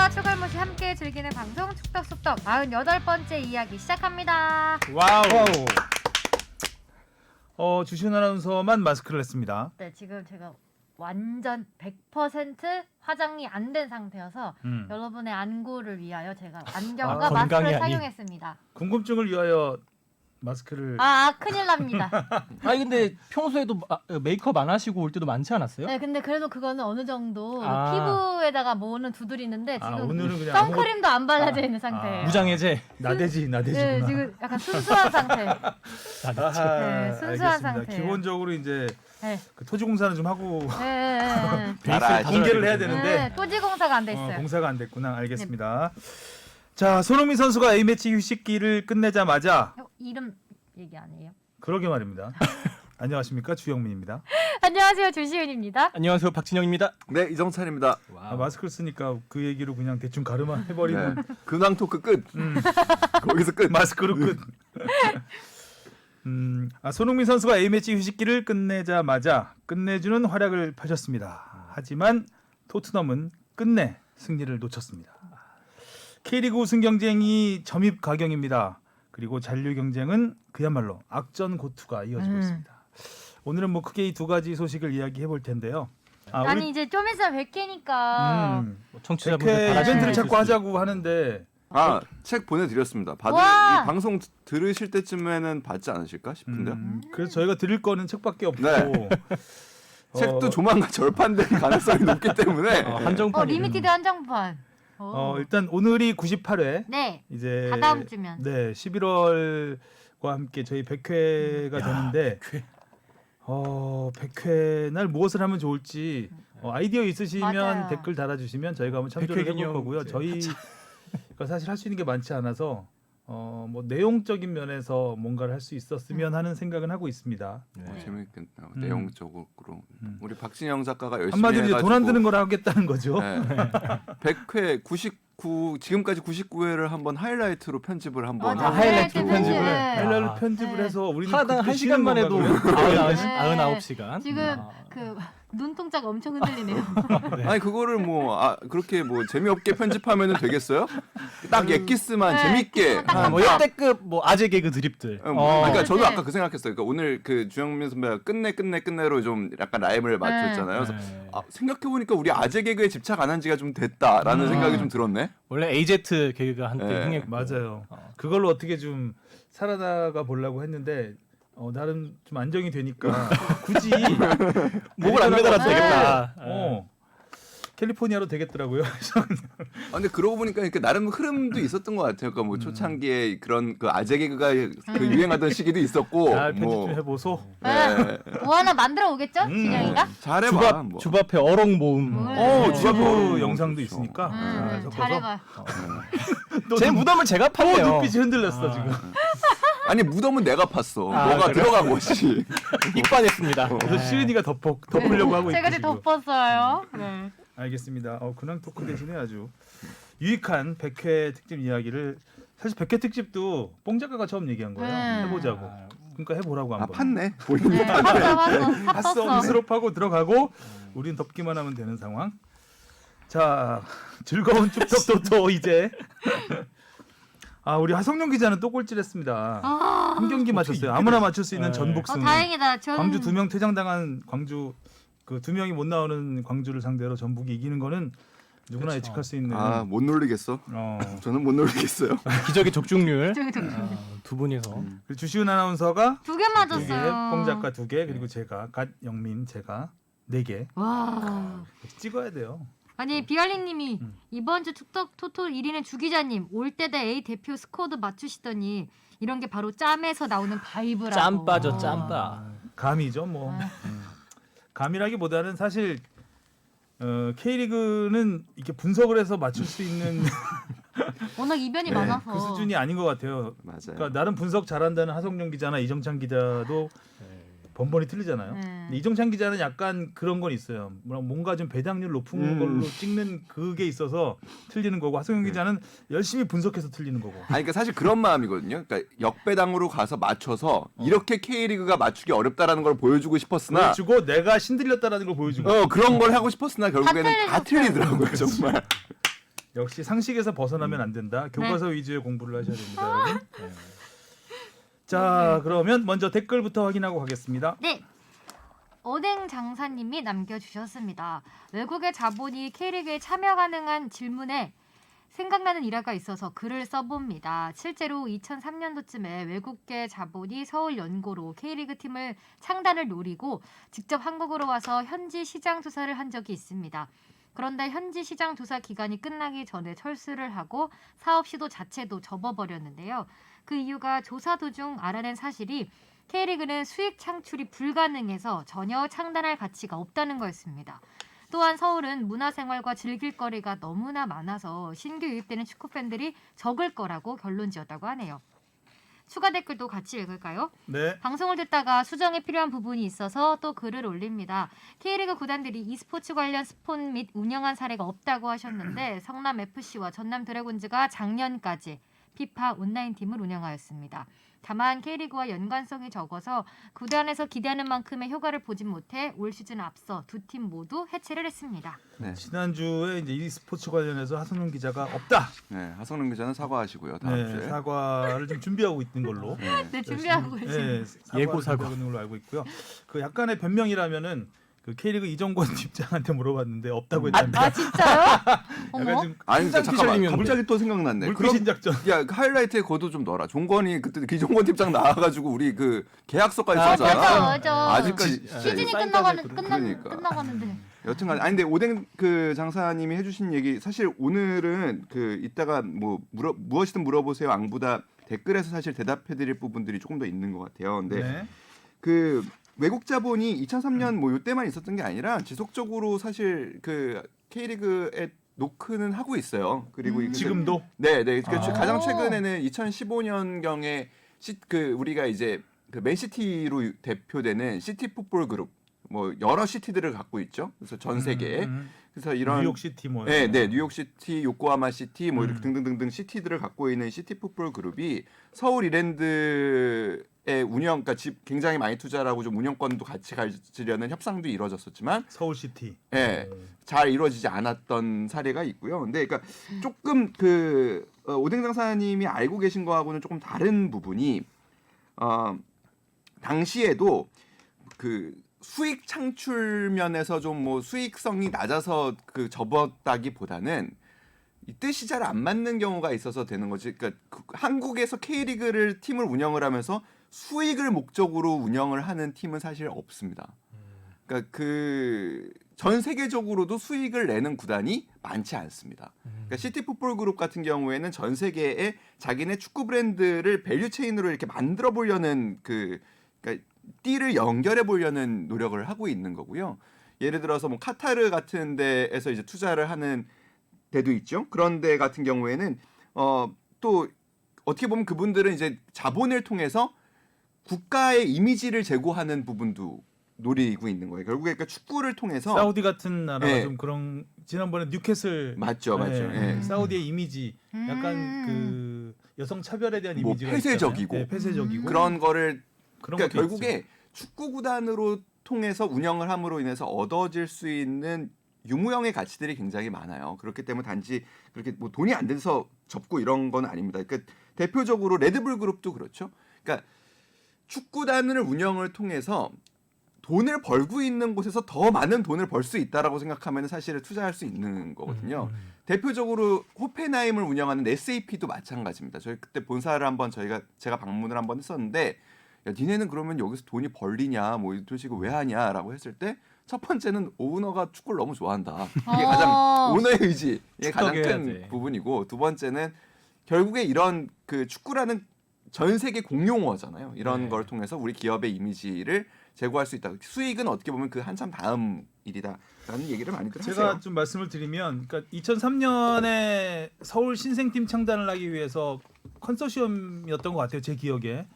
축덕과 추갈못이 함께 즐기는 방송 축덕숙덕 48번째 이야기 시작합니다. 와우. 주시은 아나운서만 마스크를 했습니다. 네, 지금 제가 완전 100% 화장이 안 된 상태여서 여러분의 안구를 위하여 제가 안경과 마스크를 착용했습니다. 궁금증을 위하여 마스크를. 큰일 납니다. 아니 근데 평소에도 메이크업 안 하시고 올 때도 많지 않았어요? 네, 근데 그래도 그거는 어느 정도 피부에다가 뭐는 두두리는데 지금 오늘은 그냥 선크림도 안 발라져 있는 상태예요. 무장해제. 나대지구나. 네, 지금 약간 순수한 상태. 네, 순수한 알겠습니다. 상태예요. 기본적으로 이제 네. 그 토지공사는 좀 하고 네. 베이스를 공개를 해야 되는데 네, 토지공사가 안 돼 있어요. 공사가 안 됐구나. 알겠습니다. 자, 손흥민 선수가 A매치 휴식기를 끝내자마자 이름 얘기 아니에요? 그러게 말입니다. 안녕하십니까, 주영민입니다. 안녕하세요, 주시은입니다. 안녕하세요, 박진영입니다. 네, 이정찬입니다. 마스크를 쓰니까 그 얘기로 그냥 대충 가르마 해버리는. 네. 근황 토크 끝. 거기서 끝. 마스크로 끝. 손흥민 선수가 A매치 휴식기를 끝내자마자 끝내주는 활약을 펼쳤습니다. 하지만 토트넘은 끝내 승리를 놓쳤습니다. K리그 우승 경쟁이 점입 가경입니다. 그리고 잔류 경쟁은 그야말로 악전고투가 이어지고 있습니다. 오늘은 뭐 크게 이 두 가지 소식을 이야기해 볼 텐데요. 아니 이제 좀 있으면 100회니까 청취자분들 100회 바라시는 이벤트를 게 자꾸 있을 수 하자고 하는데 책 보내드렸습니다. 와! 이 방송 들으실 때쯤에는 받지 않으실까 싶은데요. 그래서 저희가 드릴 거는 책밖에 없고 네. 책도 조만간 절판될 가능성이 높기 때문에 한정판. 리미티드 한정판. 일단 오늘이 98회. 네. 이제 다다음 주면. 네, 11월과 함께 저희 100회가 되는데 100회 날 무엇을 하면 좋을지 아이디어 있으시면 맞아요. 댓글 달아주시면 저희가 한번 참조를 100회 해볼 기념 거고요. 저희가 사실 할 수 있는 게 많지 않아서 뭐 내용적인 면에서 뭔가를 할 수 있었으면 하는 생각은 하고 있습니다. 재밌겠네요. 내용적으로 우리 박진영 작가가 열심히 한마디로 해가지고 돈 안 드는 걸 하겠다는 거죠. 네. 100회 99 지금까지 99회를 한번 하이라이트로 편집을 한번 맞아, 하이라이트로 편집을. 하이라이트를 편집을 네. 해서 우리는 하나당 그때 1시간만 쉬는 해도 건가, 99시간. 지금 그 눈동자가 엄청 흔들리네요. 아니 그거를 그렇게 재미없게 편집하면은 되겠어요? 딱 엑기스만 재밌게 딱 역대급 아재 개그 드립들. 그러니까 저도 네. 아까 그 생각했어요. 그러니까 오늘 그 주영민 선배가 끝내로 좀 약간 라임을 맞췄잖아요. 그래서 생각해 보니까 우리 아재 개그에 집착 안 한 지가 좀 됐다라는 생각이 좀 들었네. 원래 AZ 개그가 한때 네. 흥했고. 맞아요. 그걸로 어떻게 좀 살아나가 보려고 했는데 나름 좀 안정이 되니까 굳이 목을 안 매달아도 되겠다. 캘리포니아로 되겠더라고요. 근데 그러고 보니까 이렇게 나름 흐름도 있었던 것 같아요. 그러니까 초창기에 그런 그 아재 개그가 그 유행하던 시기도 있었고. 잘 편집 좀 해보소. 뭐 하나 만들어 오겠죠? 진영이가? 잘해봐. 주바페 어록 모음. 주바프 영상도 있으니까 잘 섞어서. 잘해봐. 제 무덤을 제가 팠네요. 눈빛이 흔들렸어 지금. 아니 무덤은 내가 팠어. 너가 그래? 들어간 것이. 입관했습니다. 그래서 시은이가 덮으려고 하고 있고. 제가 이제 지금. 덮었어요. 네. 알겠습니다. 근황 토크 대신에 아주 유익한 100회 특집 이야기를 사실 100회 특집도 뽕 작가가 처음 얘기한 거예요. 해보자고. 그러니까 해보라고 한번. 팠네. 본인이 봤어. 스스로파고 들어가고 우린 덮기만 하면 되는 상황. 자, 즐거운 축덕도토 이제. 우리 하성룡 기자는 또 꼴찌했습니다. 한 경기 맞췄어요. 아무나 맞출 수 있는 전북승. 다행이다. 광주 2명 퇴장당한 광주 그 2명이 못 나오는 광주를 상대로 전북이 이기는 거는 누구나 예측할 수 있는. 못 놀리겠어. 저는 못 놀리겠어요. 기적의 적중률. 두 분이서. 그리고 주시은 아나운서가 2개 맞았어요. 뽕 작가 2개, 그리고 제가 갓영민 제가 4개. 와. 찍어야 돼요. 아니 비알리님이 이번 주 축덕 토토 1위는 주 기자님 올 때 다 A 대표 스쿼드 맞추시더니 이런 게 바로 짬에서 나오는 바이브라고. 짬 빠져 짬빠. 감이죠 뭐. 감이라기보다는 사실 K리그는 이렇게 분석을 해서 맞출 수 있는 워낙 이변이 많아서 그 수준이 아닌 것 같아요. 맞아요. 그러니까 나름 분석 잘한다는 하성룡 기자나 이정찬 기자도 번번이 틀리잖아요. 근데 이정찬 기자는 약간 그런 건 있어요. 뭔가 좀 배당률 높은 걸로 찍는 그게 있어서 틀리는 거고 하성룡 기자는 열심히 분석해서 틀리는 거고. 그러니까 사실 그런 마음이거든요. 그러니까 역배당으로 가서 맞춰서 이렇게 K리그가 맞추기 어렵다라는 걸 보여주고 싶었으나 보여주고 내가 신들렸다라는 걸 보여주고. 그런 걸 하고 싶었으나 결국에는 다 틀리더라고요 정말. 역시 상식에서 벗어나면 안 된다. 교과서 위주의 공부를 하셔야 됩니다, 여러분. 네. 자, 그러면 먼저 댓글부터 확인하고 가겠습니다. 네. 오뎅 장사님이 남겨주셨습니다. 외국의 자본이 K리그에 참여 가능한 질문에 생각나는 일화가 있어서 글을 써봅니다. 실제로 2003년도쯤에 외국계 자본이 서울연고로 K리그 팀을 창단을 노리고 직접 한국으로 와서 현지 시장 조사를 한 적이 있습니다. 그런데 현지 시장 조사 기간이 끝나기 전에 철수를 하고 사업 시도 자체도 접어버렸는데요. 그 이유가 조사 도중 알아낸 사실이 K리그는 수익 창출이 불가능해서 전혀 창단할 가치가 없다는 거였습니다. 또한 서울은 문화생활과 즐길 거리가 너무나 많아서 신규 유입되는 축구팬들이 적을 거라고 결론지었다고 하네요. 추가 댓글도 같이 읽을까요? 네. 방송을 듣다가 수정에 필요한 부분이 있어서 또 글을 올립니다. K리그 구단들이 e스포츠 관련 스폰 및 운영한 사례가 없다고 하셨는데 성남FC와 전남 드래곤즈가 작년까지 피파 온라인 팀을 운영하였습니다. 다만 K리그와 연관성이 적어서 구단에서 기대하는 만큼의 효과를 보진 못해 올 시즌 앞서 두 팀 모두 해체를 했습니다. 네. 지난주에 이제 e스포츠 관련해서 하성룡 기자가 없다. 네, 하성룡 기자는 사과하시고요. 다음 네, 주에. 사과를 좀 준비하고 있는 걸로. 네, 준비하고 있습니다. 네, 예고 사과. 준비하고 있는 걸로 알고 있고요. 그 약간의 변명이라면은 그 K리그 이정권 팀장한테 물어봤는데 없다고 했다는데. 아 진짜요? 어머. 좀 아니 근데 잠깐만 피셜링이었는데. 갑자기 또 생각났네. 물귀신 작전. 야, 그 하이라이트에 거도 좀 넣어라. 종건이 그때 기종건 팀장 나와가지고 우리 그 계약서까지 썼잖아. 맞아. 아직까지 시즌이 사인까지 그러니까. 끝나가는데. 여튼간 아니 근데 오뎅 그 장사님이 해주신 얘기 사실 오늘은 그 이따가 뭐 무엇이든 물어보세요 앙보다 댓글에서 사실 대답해드릴 부분들이 조금 더 있는 것 같아요. 근데 네. 그 외국 자본이 2003년 뭐 이때만 있었던 게 아니라 지속적으로 사실 그 K리그에 노크는 하고 있어요. 그리고 이게 지금도 네. 그러니까 아. 가장 최근에는 2015년 경에 그 우리가 이제 그 맨시티로 대표되는 시티 풋볼 그룹 뭐 여러 시티들을 갖고 있죠. 그래서 전 세계에 그래서 이런 뉴욕시티 뭐. 네, 뉴욕시티, 요코하마 시티 뭐 이렇게 등등등등 시티들을 갖고 있는 시티 풋볼 그룹이 서울 이랜드의 운영, 그러니까 굉장히 많이 투자를 하고 좀 운영권도 같이 가지려는 협상도 이루어졌었지만, 서울시티. 예, 잘 이루어지지 않았던 사례가 있고요. 근데 그러니까 조금 그 오뎅 장사님이 알고 계신 거하고는 조금 다른 부분이 당시에도 그 수익 창출 면에서 좀 뭐 수익성이 낮아서 그 접었다기보다는 이 뜻이 잘 안 맞는 경우가 있어서 되는 거지. 그러니까 한국에서 K리그를 팀을 운영을 하면서 수익을 목적으로 운영을 하는 팀은 사실 없습니다. 그러니까 그 전 세계적으로도 수익을 내는 구단이 많지 않습니다. 그러니까 시티 풋볼 그룹 같은 경우에는 전 세계에 자기네 축구 브랜드를 밸류 체인으로 이렇게 만들어 보려는 그러니까 띠를 연결해 보려는 노력을 하고 있는 거고요. 예를 들어서 뭐 카타르 같은 데에서 이제 투자를 하는 데도 있죠. 그런 데 같은 경우에는 또 어떻게 보면 그분들은 이제 자본을 통해서 국가의 이미지를 제고하는 부분도 노리고 있는 거예요. 결국에 그러니까 축구를 통해서 사우디 같은 나라가 네. 좀 그런 지난번에 뉴캐슬 맞죠. 예. 사우디의 이미지 약간 그 여성 차별에 대한 뭐 이미지가 폐쇄적이고. 있잖아요. 네, 폐쇄적이고 그런 거를 그런 그러니까 것도 결국에 있죠. 축구 구단으로 통해서 운영을 함으로 인해서 얻어질 수 있는 유무형의 가치들이 굉장히 많아요. 그렇기 때문에 단지 그렇게 뭐 돈이 안 돼서 접고 이런 건 아닙니다. 그러니까 대표적으로 레드불 그룹도 그렇죠. 그러니까 축구단을 운영을 통해서 돈을 벌고 있는 곳에서 더 많은 돈을 벌 수 있다라고 생각하면 사실은 투자할 수 있는 거거든요. 대표적으로 호펜하임을 운영하는 SAP도 마찬가지입니다. 저희 그때 본사를 한번 제가 방문을 한번 했었는데 야, 니네는 그러면 여기서 돈이 벌리냐 뭐 도대체 이거 왜 하냐라고 했을 때 첫 번째는 오너가 축구를 너무 좋아한다. 이게 가장 오너의 의지 이게 가장 큰 돼. 부분이고 두 번째는 결국에 이런 그 축구라는 전 세계 공용어잖아요. 이런 네. 걸 통해서 우리 기업의 이미지를 제고할 수 있다. 수익은 어떻게 보면 그 한참 다음 일이다라는 얘기를 많이들 제가 하세요. 좀 말씀을 드리면, 그러니까 2003년에 서울 신생팀 창단을 하기 위해서 컨소시엄이었던 것 같아요. 제 기억에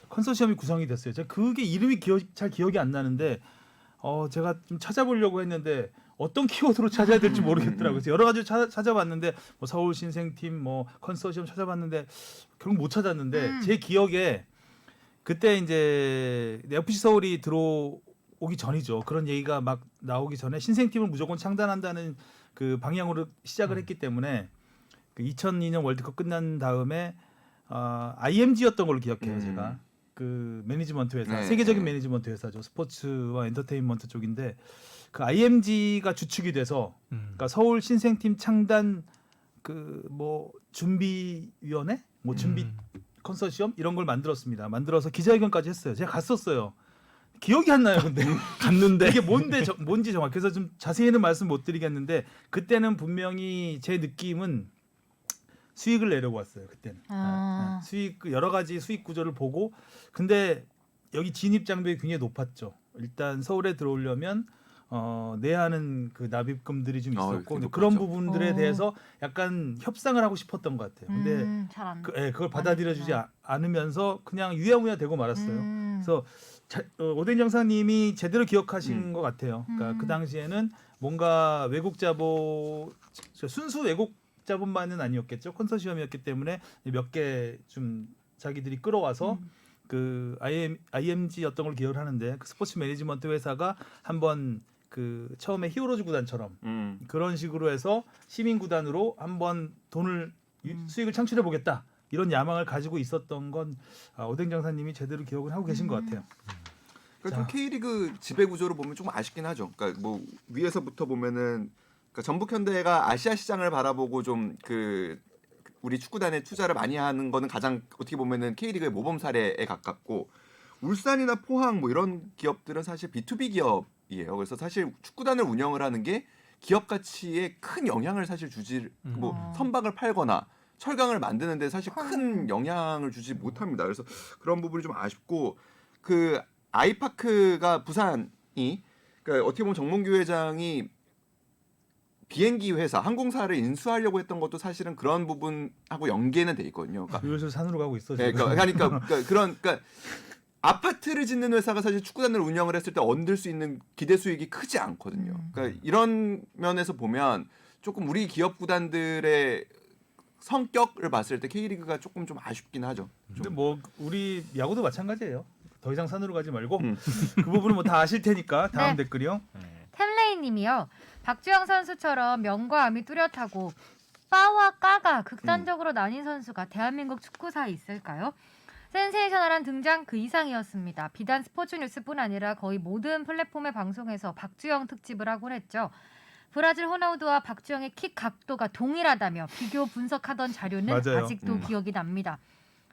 컨소시엄이 구성이 됐어요. 제가 그게 이름이 잘 기억이 안 나는데, 제가 좀 찾아보려고 했는데 어떤 키워드로 찾아야 될지 모르겠더라고요. 그래서 여러 가지 찾아봤는데 뭐 서울 신생팀, 뭐 컨소시엄 찾아봤는데 결국 못 찾았는데 제 기억에 그때 이제 FC 서울이 들어오기 전이죠. 그런 얘기가 막 나오기 전에 신생팀을 무조건 창단한다는 그 방향으로 시작을 했기 때문에 그 2002년 월드컵 끝난 다음에 IMG였던 걸로 기억해요. 제가 그 매니지먼트 회사, 네, 세계적인 네. 매니지먼트 회사죠. 스포츠와 엔터테인먼트 쪽인데 그 IMG가 주축이 돼서 그러니까 서울 신생팀 창단 그 뭐 준비위원회, 뭐 준비 컨소시엄 이런 걸 만들었습니다. 만들어서 기자회견까지 했어요. 제가 갔었어요. 기억이 안 나요. 근데 갔는데 이게 뭔지 정확히 그래서 좀 자세히는 말씀 못 드리겠는데 그때는 분명히 제 느낌은 수익을 내려고 왔어요. 그때는 수익 여러 가지 수익 구조를 보고 근데 여기 진입 장벽이 굉장히 높았죠. 일단 서울에 들어오려면 내야 하는 그 납입금들이 좀 있었고 근데 그런 부분들에 대해서 약간 협상을 하고 싶었던 것 같아요. 근데 잘안 그걸 받아들여주지 않으면서 그냥 유야무야 되고 말았어요. 그래서 오뎅 장사님이 제대로 기억하신 것 같아요. 그러니까 그 당시에는 뭔가 외국 자본 순수 외국 자본만은 아니었겠죠. 컨소시엄이었기 때문에 몇 개 좀 자기들이 끌어와서 그 IMG였던 걸 기억을 하는데 그 스포츠 매니지먼트 회사가 한번 그 처음에 히어로즈 구단처럼 그런 식으로 해서 시민 구단으로 한번 돈을 수익을 창출해 보겠다 이런 야망을 가지고 있었던 건 오뎅 장사님이 제대로 기억을 하고 계신 것 같아요. 그러니까 좀 K리그 지배 구조를 보면 좀 아쉽긴 하죠. 그러니까 뭐 위에서부터 보면은 그러니까 전북현대가 아시아 시장을 바라보고 좀 그 우리 축구단에 투자를 많이 하는 거는 가장 어떻게 보면은 K리그의 모범 사례에 가깝고 울산이나 포항 뭐 이런 기업들은 사실 B2B 기업이에요. 그래서 사실 축구단을 운영을 하는 게 기업 가치에 큰 영향을 사실 주지 뭐 선박을 팔거나 철강을 만드는데 사실 큰 영향을 주지 못합니다. 그래서 그런 부분이 좀 아쉽고 그 아이파크가 부산이 그러니까 어떻게 보면 정몽규 회장이 비행기 회사 항공사를 인수하려고 했던 것도 사실은 그런 부분하고 연계는 돼 있거든요. 그러니까, 요새 산으로 가고 있어. 네, 지금. 그러니까 아파트를 짓는 회사가 사실 축구단을 운영을 했을 때 얻을 수 있는 기대 수익이 크지 않거든요. 그러니까 이런 면에서 보면 조금 우리 기업 구단들의 성격을 봤을 때 K리그가 조금 좀 아쉽긴 하죠. 근데 뭐 우리 야구도 마찬가지예요. 더 이상 산으로 가지 말고 그 부분은 뭐 다 아실 테니까 다음 네. 댓글이요. 템레이님이요. 박주영 선수처럼 명과 암이 뚜렷하고 빠와 까가 극단적으로 나뉜 선수가 대한민국 축구사에 있을까요? 센세이셔널한 등장 그 이상이었습니다. 비단 스포츠 뉴스뿐 아니라 거의 모든 플랫폼의 방송에서 박주영 특집을 하곤 했죠. 브라질 호나우두와 박주영의 킥 각도가 동일하다며 비교 분석하던 자료는 맞아요. 아직도 기억이 납니다.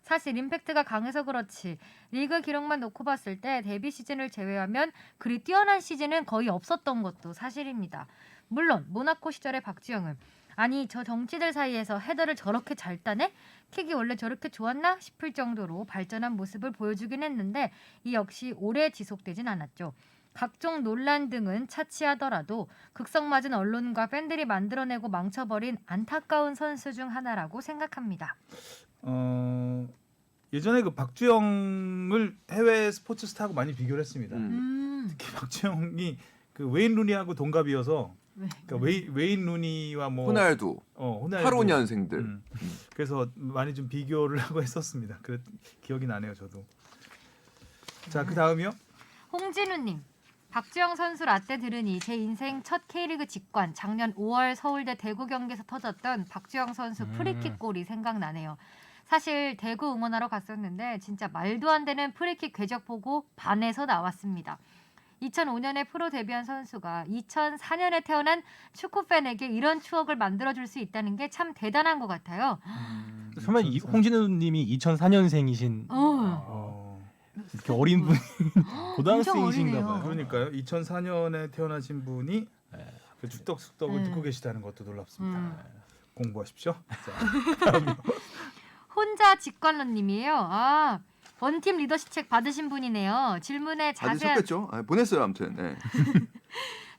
사실 임팩트가 강해서 그렇지 리그 기록만 놓고 봤을 때 데뷔 시즌을 제외하면 그리 뛰어난 시즌은 거의 없었던 것도 사실입니다. 물론 모나코 시절의 박주영은 아니 저 정치들 사이에서 헤더를 저렇게 잘 따네? 킥이 원래 저렇게 좋았나? 싶을 정도로 발전한 모습을 보여주긴 했는데 이 역시 오래 지속되진 않았죠. 각종 논란 등은 차치하더라도 극성맞은 언론과 팬들이 만들어내고 망쳐버린 안타까운 선수 중 하나라고 생각합니다. 예전에 그 박주영을 해외 스포츠 스타하고 많이 비교를 했습니다. 특히 박주영이 그 웨인 루니하고 동갑이어서 그러니까 웨인 루니와 뭐 호날두, 호날두 85년생들. 그래서 많이 좀 비교를 하고 했었습니다. 기억이 나네요, 저도. 자, 그 다음이요. 홍진우님. 박주영 선수 라떼 들으니 제 인생 첫 K리그 직관 작년 5월 서울대 대구 경기에서 터졌던 박주영 선수 프리킥 골이 생각나네요. 사실 대구 응원하러 갔었는데 진짜 말도 안 되는 프리킥 궤적 보고 반해서 나왔습니다. 2005년에 프로 데뷔한 선수가 2004년에 태어난 축구팬에게 이런 추억을 만들어줄 수 있다는 게 참 대단한 것 같아요. 설마 홍진우님이 2004년생이신 이렇게 어린 분이 고등학생이신가 어리네요. 봐요. 그러니까요. 2004년에 태어나신 분이 그 축덕숙덕을 듣고 계시다는 것도 놀랍습니다. 공부하십시오. 자, 혼자 직관러님이에요. 원팀 리더십 책 받으신 분이네요. 질문에 받으셨겠죠? 보냈어요, 아무튼. 네.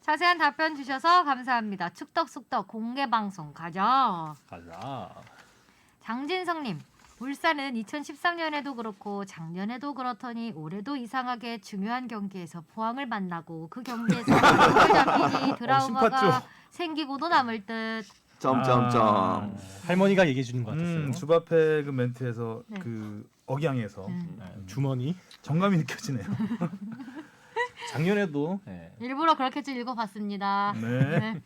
자세한 답변 주셔서 감사합니다. 축덕숙덕 공개 방송 가자. 장진성님, 울산은 2013년에도 그렇고 작년에도 그렇더니 올해도 이상하게 중요한 경기에서 포항을 만나고 그 경기에서 골을 잡히니 드라마가 심팠죠. 생기고도 남을 듯. 점점점. 할머니가 얘기해 주는 것 같았어요. 주바페 그 멘트에서 네. 그 억양에서 주머니. 정감이 느껴지네요. 작년에도 일부러 그렇게 좀 읽어봤습니다. 네. 네.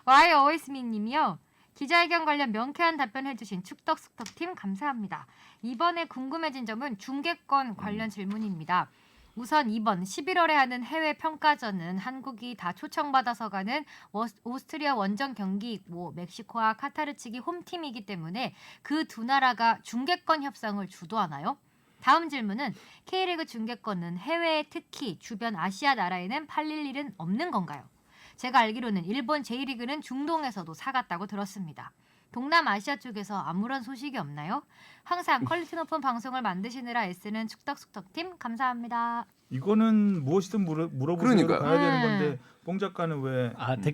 Why Always Me 님이요. 기자회견 관련 명쾌한 답변해주신 축덕숙덕팀 감사합니다. 이번에 궁금해진 점은 중계권 관련 질문입니다. 우선 이번 11월에 하는 해외 평가전은 한국이 다 초청받아서 가는 오스트리아 원정 경기이고 멕시코와 카타르 측이 홈팀이기 때문에 그 두 나라가 중계권 협상을 주도하나요? 다음 질문은 K리그 중계권은 해외 특히 주변 아시아 나라에는 팔릴 일은 없는 건가요? 제가 알기로는 일본 J리그는 중동에서도 사갔다고 들었습니다. 동남아시아 쪽에서 아무런 소식이 없나요? 항상 퀄리티 높은 방송을 만드시느라 애쓰는 축덕숙덕팀 감사합니다. 이거는 무엇이든 물어보세요. 그러니까요. 가야 되는 네. 건데 뽕 작가는 왜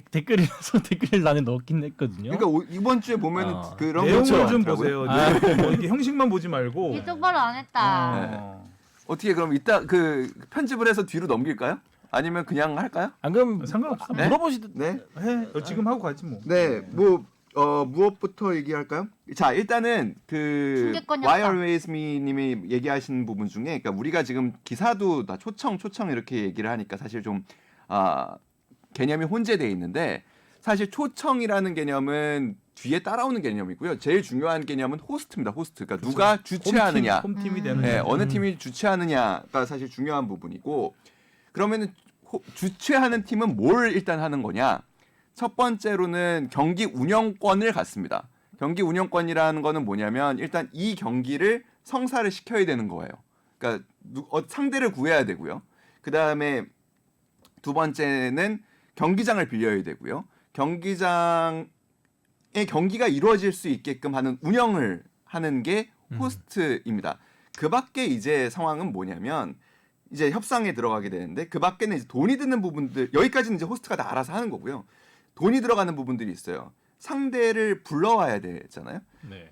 댓글이라서 댓글을 나는 넣긴 했거든요. 그러니까 이번 주에 보면은 그런 내용을 것처럼 좀 하더라고요. 보세요. 뭐 이렇게 형식만 보지 말고. 이 똑바로 안 했다. 어. 어떻게 그럼 이따 그 편집을 해서 뒤로 넘길까요? 아니면 그냥 할까요? 안 그럼 상관없어. 네? 물어보시든 네. 해. 지금 하고 가지 뭐. 네, 무엇부터 얘기할까요? 자, 일단은 그 중계권 Why 협상. Always Me 님이 얘기하신 부분 중에, 그러니까 우리가 지금 기사도 다 초청 이렇게 얘기를 하니까 사실 좀 개념이 혼재돼 있는데, 사실 초청이라는 개념은 뒤에 따라오는 개념이고요. 제일 중요한 개념은 호스트입니다. 호스트. 그러니까 누가 주최하느냐, 홈팀이 되는. 네, 어느 팀이 주최하느냐가 사실 중요한 부분이고, 그러면은 주최하는 팀은 뭘 일단 하는 거냐? 첫 번째로는 경기 운영권을 갖습니다. 경기 운영권이라는 거는 뭐냐면 일단 이 경기를 성사를 시켜야 되는 거예요. 그러니까 상대를 구해야 되고요. 그다음에 두 번째는 경기장을 빌려야 되고요. 경기장에 경기가 이루어질 수 있게끔 하는 운영을 하는 게 호스트입니다. 그 밖에 이제 상황은 뭐냐면 이제 협상에 들어가게 되는데 그 밖에는 이제 돈이 드는 부분들, 여기까지는 이제 호스트가 다 알아서 하는 거고요. 돈이 들어가는 부분들이 있어요. 상대를 불러와야 되잖아요. 네.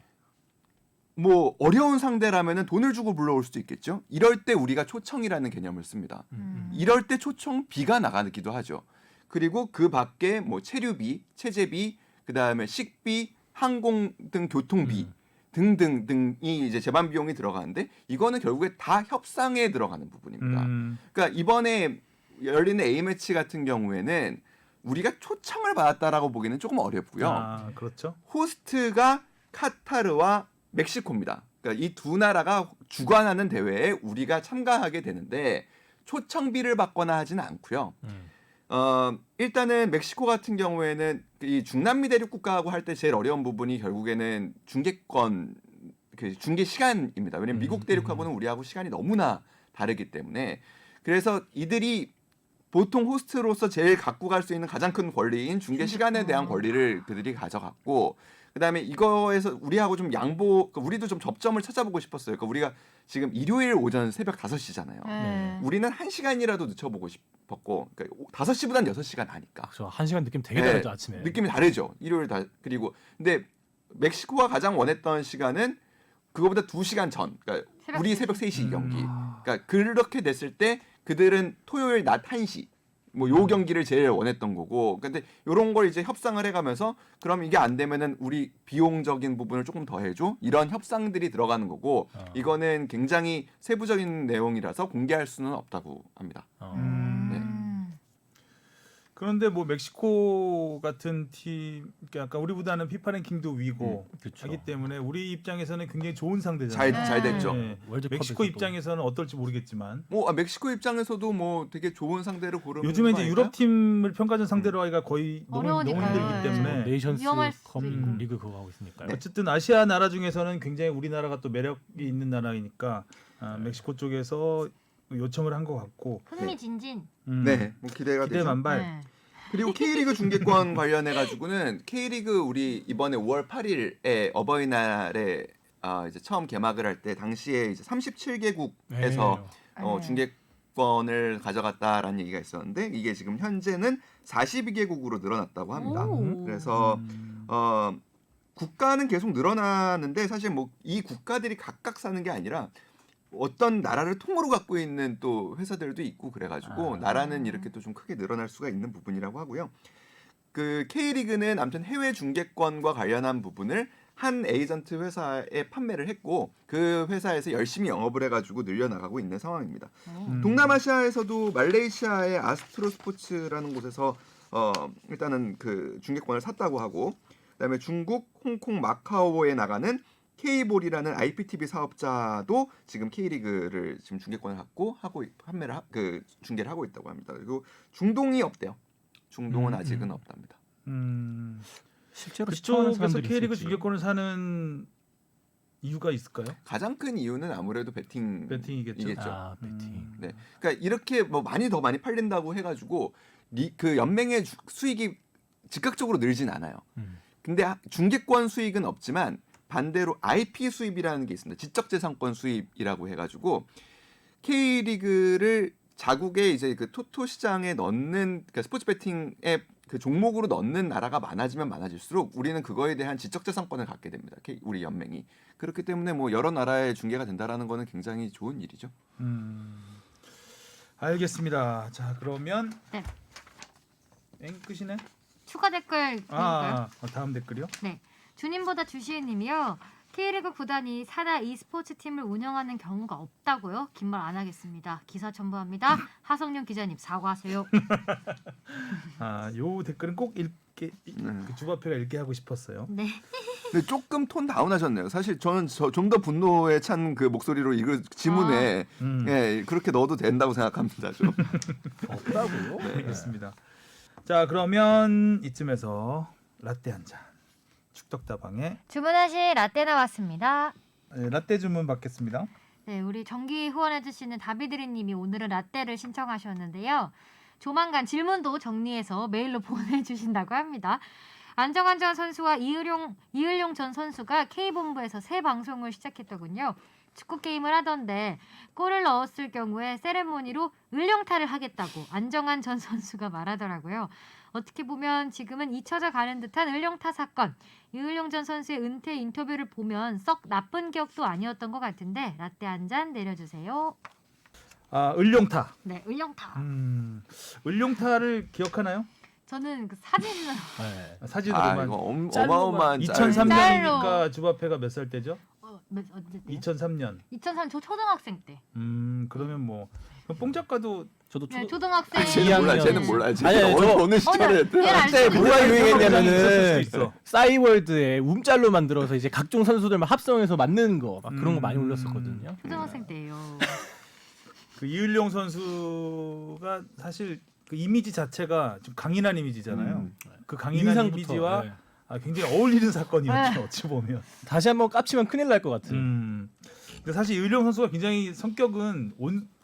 뭐 어려운 상대라면은 돈을 주고 불러올 수도 있겠죠. 이럴 때 우리가 초청이라는 개념을 씁니다. 이럴 때 초청비가 나가기도 하죠. 그리고 그 밖에 뭐 체류비, 체재비, 그다음에 식비, 항공 등 교통비 등등등이 이제 재반 비용이 들어가는데 이거는 결국에 다 협상에 들어가는 부분입니다. 그러니까 이번에 열리는 A매치 같은 경우에는 우리가 초청을 받았다라고 보기는 조금 어렵고요. 아, 그렇죠. 호스트가 카타르와 멕시코입니다. 그러니까 이 두 나라가 주관하는 대회에 우리가 참가하게 되는데 초청비를 받거나 하지는 않고요. 일단은 멕시코 같은 경우에는 이 중남미 대륙 국가하고 할 때 제일 어려운 부분이 결국에는 중계권, 그 중계 시간입니다. 왜냐하면 미국 대륙하고는 우리하고 시간이 너무나 다르기 때문에 그래서 이들이 보통 호스트로서 제일 갖고 갈 수 있는 가장 큰 권리인 중계 시간에 대한 권리를 그들이 가져갔고 그다음에 이거에서 우리하고 좀 그러니까 우리도 좀 접점을 찾아보고 싶었어요. 그러니까 우리가 지금 일요일 오전 새벽 5시잖아요. 네. 우리는 1시간이라도 늦춰보고 싶었고 그러니까 5시보단 6시간 나니까. 그렇죠. 1시간 느낌 되게 네, 다르죠 아침에. 느낌이 다르죠. 일요일 다 그리고 근데 멕시코가 가장 원했던 시간은 그거보다 2시간 전. 그러니까 우리 새벽 3시 경기. 그러니까 그렇게 됐을 때 그들은 토요일 낮 1시 뭐 요 경기를 제일 원했던 거고. 근데 요런 걸 이제 협상을 해 가면서 그럼 이게 안 되면은 우리 비용적인 부분을 조금 더 해줘. 이런 협상들이 들어가는 거고. 이거는 굉장히 세부적인 내용이라서 공개할 수는 없다고 합니다. 네. 그런데 뭐 멕시코 같은 팀, 그러니까 아까 우리보다는 피파 랭킹도 위고 그렇죠. 하기 때문에 우리 입장에서는 굉장히 좋은 상대잖아요. 잘 됐죠. 네. 월드컵에서도. 멕시코 입장에서는 어떨지 모르겠지만 뭐 멕시코 입장에서도 뭐 되게 좋은 상대를 고르는 요즘에 거 이제 아닐까요? 유럽 팀을 평가전 상대로 하기가 거의 너무 어려우니까요. 힘들기 때문에 네이션스 위험할 컵 수도 있고. 리그 그거 하고 있으니까요. 어쨌든 아시아 나라 중에서는 굉장히 우리나라가 또 매력이 있는 나라이니까 멕시코 쪽에서 요청을 한 것 같고 흥미진진. 네, 뭐 기대가 기대 되죠. 만발. 네. 그리고 K리그 중계권 관련해 가지고는 K리그 우리 이번에 5월 8일에 어버이날에 이제 처음 개막을 할 때 당시에 이제 37개국에서 네. 중계권을 가져갔다라는 얘기가 있었는데 이게 지금 현재는 42개국으로 늘어났다고 합니다. 오. 그래서 국가는 계속 늘어나는데 사실 뭐 이 국가들이 각각 사는 게 아니라 어떤 나라를 통으로 갖고 있는 또 회사들도 있고 그래가지고 나라는 이렇게 또 좀 크게 늘어날 수가 있는 부분이라고 하고요. 그 K리그는 아무튼 해외 중계권과 관련한 부분을 한 에이전트 회사에 판매를 했고 그 회사에서 열심히 영업을 해가지고 늘려나가고 있는 상황입니다. 동남아시아에서도 말레이시아의 아스트로 스포츠라는 곳에서 일단은 그 중계권을 샀다고 하고 그다음에 중국, 홍콩, 마카오에 나가는 K볼이라는 IPTV 사업자도 지금 K리그를 지금 중계권을 갖고 중계를 하고 있다고 합니다. 그리고 중동이 없대요. 중동은 아직은 없답니다. 실제로 시청하는 그쪽에서 사람들이 K리그 있을지. 중계권을 사는 이유가 있을까요? 가장 큰 이유는 아무래도 베팅이겠죠. 베팅이겠죠. 배팅. 네, 그러니까 이렇게 뭐 더 많이 팔린다고 해가지고 그 연맹의 수익이 즉각적으로 늘진 않아요. 근데 중계권 수익은 없지만 반대로 IP 수입이라는 게 있습니다. 지적재산권 수입이라고 해가지고 K리그를 자국의 이제 그 토토 시장에 넣는 그러니까 스포츠 베팅의 그 종목으로 넣는 나라가 많아지면 많아질수록 우리는 그거에 대한 지적재산권을 갖게 됩니다. 우리 연맹이. 그렇기 때문에 뭐 여러 나라에 중계가 된다라는 거는 굉장히 좋은 일이죠. 알겠습니다. 자 그러면 네. 끝이네. 추가 댓글 읽을까요? 다음 댓글이요? 네. 주님보다 주시은님이요. K리그 구단이 산하 e스포츠 팀을 운영하는 경우가 없다고요? 긴 말 안 하겠습니다. 기사 첨부합니다. 하성룡 기자님 사과하세요. 요 댓글은 꼭 읽게 그 주바페가 읽게 하고 싶었어요. 네. 근데 조금 톤 다운하셨네요. 사실 저는 좀 더 분노에 찬 그 목소리로 이거 지문에 예, 그렇게 넣어도 된다고 생각합니다. 좀. 없다고요? 네, 알겠습니다. 자 그러면 이쯤에서 라떼 한 잔. 축덕다방에 주문하신 라떼 나왔습니다. 라떼 주문 받겠습니다. 네, 우리 정기 후원해주시는 다비드리님이 오늘은 라떼를 신청하셨는데요. 조만간 질문도 정리해서 메일로 보내주신다고 합니다. 안정환 전 선수와 이을용 전 선수가 K본부에서 새 방송을 시작했더군요. 축구 게임을 하던데 골을 넣었을 경우에 세레모니로 을룡타를 하겠다고 안정환 전 선수가 말하더라고요. 어떻게 보면 지금은 잊혀져 가는 듯한 을룡타 사건. 이을용 전 선수의 은퇴 인터뷰를 보면 썩 나쁜 기억도 아니었던 것 같은데 라떼 한 잔 내려주세요. 을룡타. 네, 을룡타. 을룡타를 기억하나요? 저는 그 사진을 네. 사진으로만. 이거 짤로만. 어마어마한 2003년이니까 주바페가 몇 살 때죠? 언제 2003년. 2003년 저 초등학생 때. 그러면 뭐 뽕 작가도 저도 네, 초등학생. 쟤는 몰라요. 아니, 어느 시절에 그때 뭐가 있을 유행했냐면은 수도 있어. 싸이월드에 움짤로 만들어서 이제 각종 선수들만 합성해서 만드는 거 막 그런 거 많이 올렸었거든요. 초등학생 때예요. 그 이을용 선수가 사실 그 이미지 자체가 좀 강인한 이미지잖아요. 그 강인한 인상부터, 이미지와 네. 굉장히 어울리는 사건이었죠. 네. 어찌 보면. 다시 한번 깝치면 큰일 날 것 같은. 근데 사실 이을용 선수가 굉장히 성격은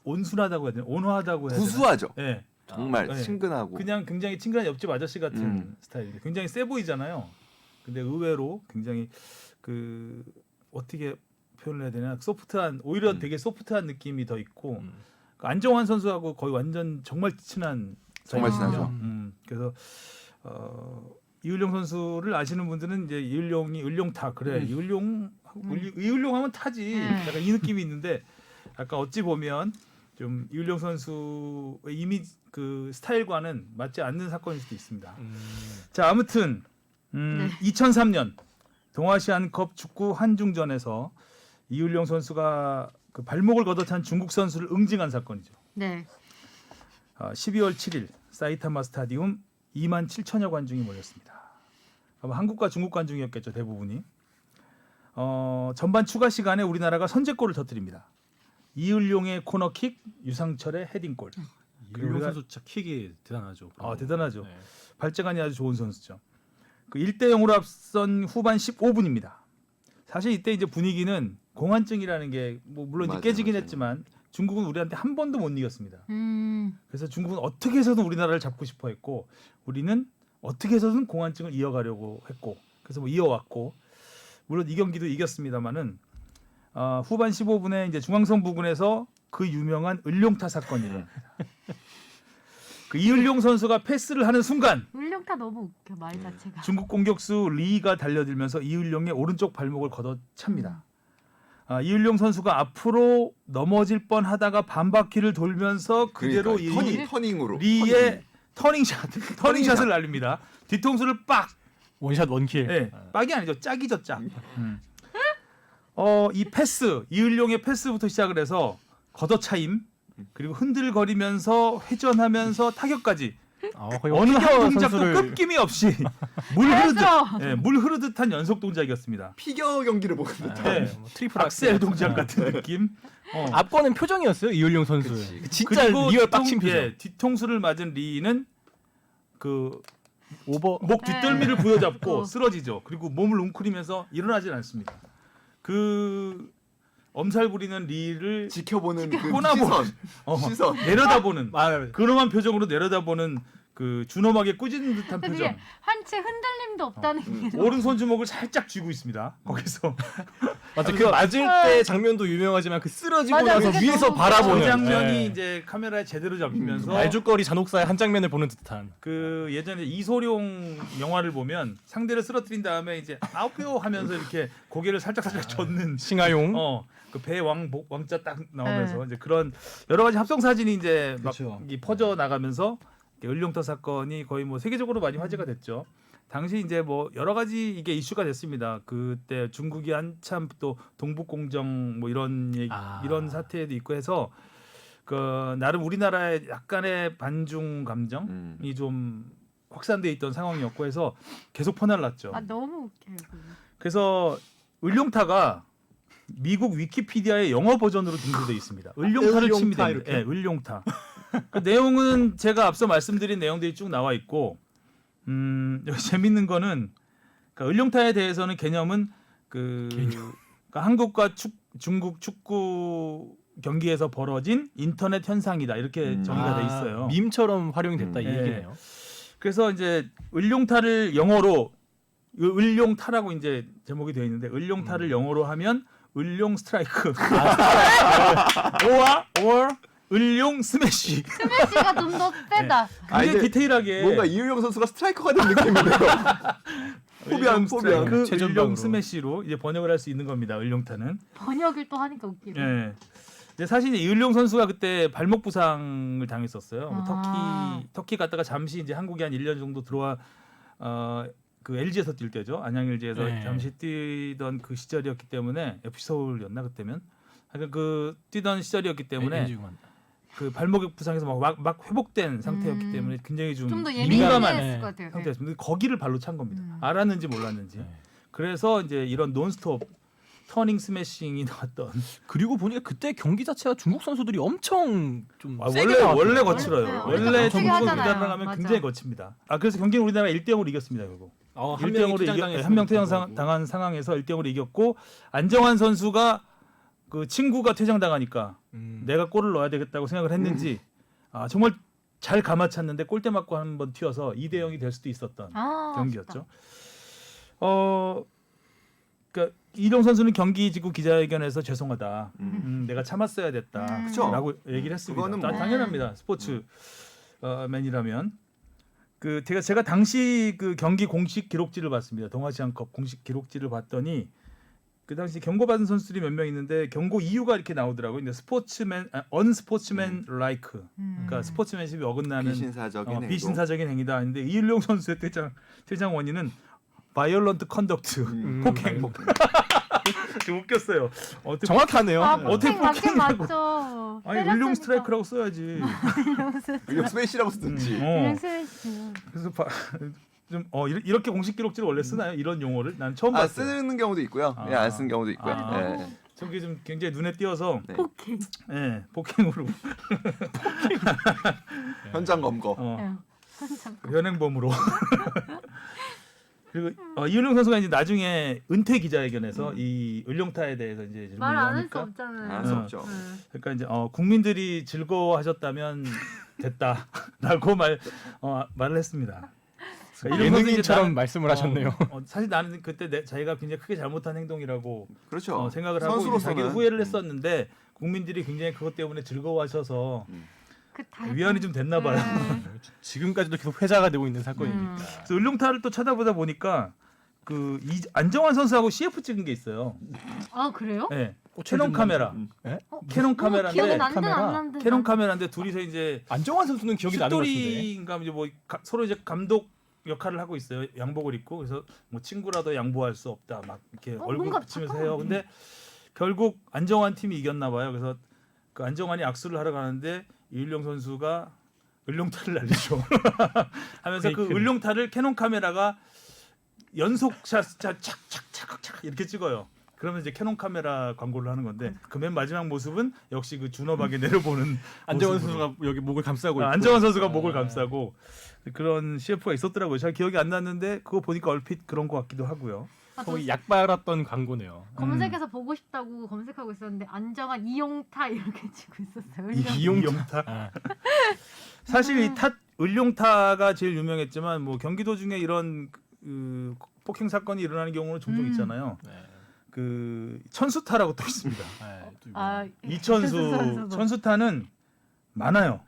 온순하다고 해야 되나? 온화하다고 해야 되나? 구수하죠. 네. 정말 네. 친근하고. 그냥 굉장히 친근한 옆집 아저씨 같은 스타일이에요. 굉장히 세 보이잖아요. 근데 의외로 굉장히 그 어떻게 표현을 해야 되나? 소프트한 오히려 되게 소프트한 느낌이 더 있고 그 안정환 선수하고 거의 완전 정말 친한 정말 사이거든요. 친하죠. 그래서 이을용 선수를 아시는 분들은 이제 이을용이 을룡타 그래 이을용 하면 타지 약간 이 느낌이 있는데 약간 어찌 보면 좀 이을용 선수의 이미지 그 스타일과는 맞지 않는 사건일 수도 있습니다. 자 아무튼 2003년 동아시안컵 축구 한중전에서 이을용 선수가 그 발목을 걷어찬 중국 선수를 응징한 사건이죠. 네. 12월 7일 사이타마 스타디움 2만 7천여 관중이 몰렸습니다. 아마 한국과 중국 관중이었겠죠 대부분이. 전반 추가 시간에 우리나라가 선제골을 터뜨립니다. 이을용의 코너킥, 유상철의 헤딩골. 이을용 선수 진짜 킥이 대단하죠. 대단하죠. 네. 발재간이 아주 좋은 선수죠. 그 1대0으로 앞선 후반 15분입니다. 사실 이때 이제 분위기는 공환증이라는 게 뭐 물론 이제 깨지긴 했지만 중국은 우리한테 한 번도 못 이겼습니다. 그래서 중국은 어떻게 해서든 우리나라를 잡고 싶어 했고 우리는 어떻게 해서든 공환증을 이어가려고 했고 그래서 뭐 이어왔고 물론 이 경기도 이겼습니다만은 후반 15분에 이제 중앙선 부근에서 그 유명한 을룡타 사건이 일어납니다. 그 이을용 선수가 패스를 하는 순간 을룡타 너무 웃겨 말 자체가. 중국 공격수 리가 달려들면서 이을용의 오른쪽 발목을 걷어찹니다. 이을용 선수가 앞으로 넘어질 뻔하다가 반바퀴를 돌면서 그대로 그러니까, 터닝으로 리의 터닝샷을 날립니다. 뒤통수를 빡. 원샷 원킬. 네, 빡이 아니죠. 짝이죠, 짝. 이 패스, 이을용의 패스부터 시작을 해서 걷어차임, 그리고 흔들거리면서 회전하면서 타격까지 거의 어느 한 피겨 동작도 선수를 끄낌이 없이 물 흐르듯한 연속 동작이었습니다. 피겨 경기를 보는 듯한. 네. 뭐 트리플 악셀 동작 같은 느낌. 앞거는 표정이었어요 이을용 선수. 그치. 진짜 그리고 리얼 빡친 표정. 뒤통수를 맞은 리는 그 오버. 목 뒷덜미를 네. 부여잡고 어. 쓰러지죠. 그리고 몸을 웅크리면서 일어나질 않습니다. 그 엄살 부리는 리를 지켜보는 그 꼬나보는 시선. 내려다보는 아, 근엄한 표정으로 내려다보는 그 준엄하게 꾸짖는 듯한 근데 표정. 한치 흔들림도 없다는 게 너무- 오른손 주먹을 살짝 쥐고 있습니다. 거기서 맞아. 그 맞을 때 장면도 유명하지만 그 쓰러지고 맞아, 나서 그게 위에서 너무 바라보는 그 장면이 네. 이제 카메라에 제대로 잡히면서 말죽거리 잔혹사의 한 장면을 보는 듯한. 그 예전에 이소룡 영화를 보면 상대를 쓰러뜨린 다음에 이제 아웃표 하면서 이렇게 고개를 살짝 젓는 싱하용. 그 배 왕자 딱 나오면서 이제 그런 여러 가지 합성 사진이 이제 막 그렇죠. 퍼져 나가면서 을룡터 사건이 거의 뭐 세계적으로 많이 화제가 됐죠. 당시 이제 뭐 여러 가지 이게 이슈가 됐습니다. 그때 중국이 한참 또 동북공정 뭐 이런 얘기, 이런 사태도 있고 해서 그 나름 우리나라의 약간의 반중 감정이 좀 확산돼 있던 상황이었고 해서 계속 퍼날랐죠. 아 너무 웃겨요. 그거. 그래서 을룡타가 미국 위키피디아의 영어 버전으로 등재되어 있습니다. 을룡타를 치면 을룡타 됩니다. 이렇게? 네, 을룡타. 그 내용은 제가 앞서 말씀드린 내용들이 쭉 나와 있고, 여기 재밌는 거는 그러니까 을룡타에 대해서는 개념은 그러니까 한국과 중국 축구 경기에서 벌어진 인터넷 현상이다 이렇게 정의가 돼 있어요. 밈처럼 활용이 됐다 이 예. 얘기네요. 그래서 이제 을룡타를 영어로 을룡타라고 이제 제목이 되어 있는데 을룡타를 영어로 하면 을룡 스트라이크 or 을룡 스매시. 스매시가 좀 더 세다. 굉장히 이제 디테일하게 뭔가 이을용 선수가 스트라이커가 된 느낌이네요. 포비안. 그 최전방으로. 을룡 스매시로 이제 번역을 할 수 있는 겁니다. 을룡타는. 번역을 또 하니까 웃기네. 예. 근데 사실 이 을룡 선수가 그때 발목 부상을 당했었어요. 뭐 아. 터키 갔다가 잠시 이제 한국에 한 1년 정도 들어와 그 LG에서 뛸 때죠. 안양 LG에서 네. 잠시 뛰던 그 시절이었기 때문에 FC 서울이었나 그때면. 하여간 그 뛰던 시절이었기 때문에 LG구만. 그 발목 부상에서 막 회복된 상태였기 때문에 굉장히 좀 더 민감한 예민했을 것 같아요. 네. 상태였습니다. 거기를 발로 찬 겁니다. 알았는지 몰랐는지. 네. 그래서 이제 이런 논스톱 터닝 스매싱이 나왔던. 그리고 보니까 그때 경기 자체가 중국 선수들이 엄청 좀 아, 세게 나왔어요. 원래 네, 거칠어요. 원래 원래 거칠게 중국 하잖아요. 우리나라 가면 맞아. 굉장히 거칩니다. 그래서 경기는 우리나라가 1대0으로 이겼습니다. 결국. 한 명이 1대0으로 한명 퇴장당한 상황에서 1대0으로 이겼고 안정환 선수가 그 친구가 퇴장당하니까 내가 골을 넣어야 되겠다고 생각을 했는지 정말 잘 감아찼는데 골대 맞고 한번 튀어서 2대0이 될 수도 있었던 경기였죠. 그러니까 이동 선수는 경기 직후 기자회견에서 죄송하다. 내가 참았어야 됐다. 그쵸. 라고 얘기를 했습니다. 그거는 뭐. 당연합니다. 스포츠 맨이라면. 그 제가 당시 그 경기 공식 기록지를 봤습니다. 동아시안컵 공식 기록지를 봤더니 그 당시 경고받은 선수들이 몇 명 있는데 경고 이유가 이렇게 나오더라고요. 근데 언스포츠맨 라이크. 그러니까 스포츠맨십이 어긋나는 비신사적인 행위다. 근데 이일용 선수의 퇴장 원인은 바이올런트 컨덕트 폭행. 좀 웃겼어요. 정확하네요. 어떻게 맞긴 폭행이라고. 맞죠. 아니 을룡 스트라이크라고 써야지. 을룡 스매시라고 쓰든지. 을룡 스매시. 그래서 좀 이렇게 공식 기록지를 원래 쓰나요? 이런 용어를 난 처음 봤어요. 쓰는 경우도 있고요. 안 쓰는 경우도 있고요. 네. 저게 좀 굉장히 눈에 띄어서 네. 폭행. 폭행으로 현장 검거. 현장. 현행범으로. 그리고 이은용 선수가 이제 나중에 은퇴 기자회견에서 이 을룡타에 대해서 이제 질문을 말 안 할 수 하니까 없잖아요. 안 할 수 없죠. 그러니까 이제 국민들이 즐거워하셨다면 됐다라고 말을 했습니다. 그러니까 예능인처럼 말씀을 하셨네요. 사실 나는 그때 자기가 굉장히 크게 잘못한 행동이라고 그렇죠. 생각을 하고 선수로서는. 자기 후회를 했었는데 국민들이 굉장히 그것 때문에 즐거워하셔서 위안이 좀 됐나 봐요. 지금까지도 계속 회자가 되고 있는 사건이니까. 그래서 을룡타를 또 찾아보다 보니까 그 안정환 선수하고 CF 찍은 게 있어요. 아 그래요? 네. 캐논 카메라. 캐논 카메라인데 기억은 안 나는데. 캐논 카메라인데 둘이서 이제 안정환 선수는 기억이 나는 것 같은데. 슛돌이인가 이제 뭐 서로 이제 감독 역할을 하고 있어요. 양복을 입고 그래서 뭐 친구라도 양보할 수 없다 막 이렇게 얼굴 뭔가 붙이면서 해요. 근데 결국 안정환 팀이 이겼나 봐요. 그래서 그 안정환이 악수를 하러 가는데 이일용 선수가 을룡타를 날리죠. 하면서 그 페이크를. 을룡타를 캐논 카메라가 연속샷 착착착착 이렇게 찍어요. 그러면 이제 캐논 카메라 광고를 하는 건데 그 맨 마지막 모습은 역시 그 준업하게 내려보는 안정환 모습으로. 선수가 여기 목을 감싸고 있고. 안정환 선수가 목을 감싸고 그런 CF가 있었더라고요. 잘 기억이 안 났는데 그거 보니까 얼핏 그런 것 같기도 하고요. 아, 저 거의 약 빨았던 광고네요. 검색해서 보고 싶다고 검색하고 있었는데 안정환 이용타 이렇게 치고 있었어요. 이용타. 아, 사실 이 을룡타가 제일 유명했지만 뭐 경기도 중에 이런 그 폭행 사건이 일어나는 경우는 종종 있잖아요. 네. 그 천수타라고 또 있습니다. 네, 또 아, 이천수 천수타는 많아요.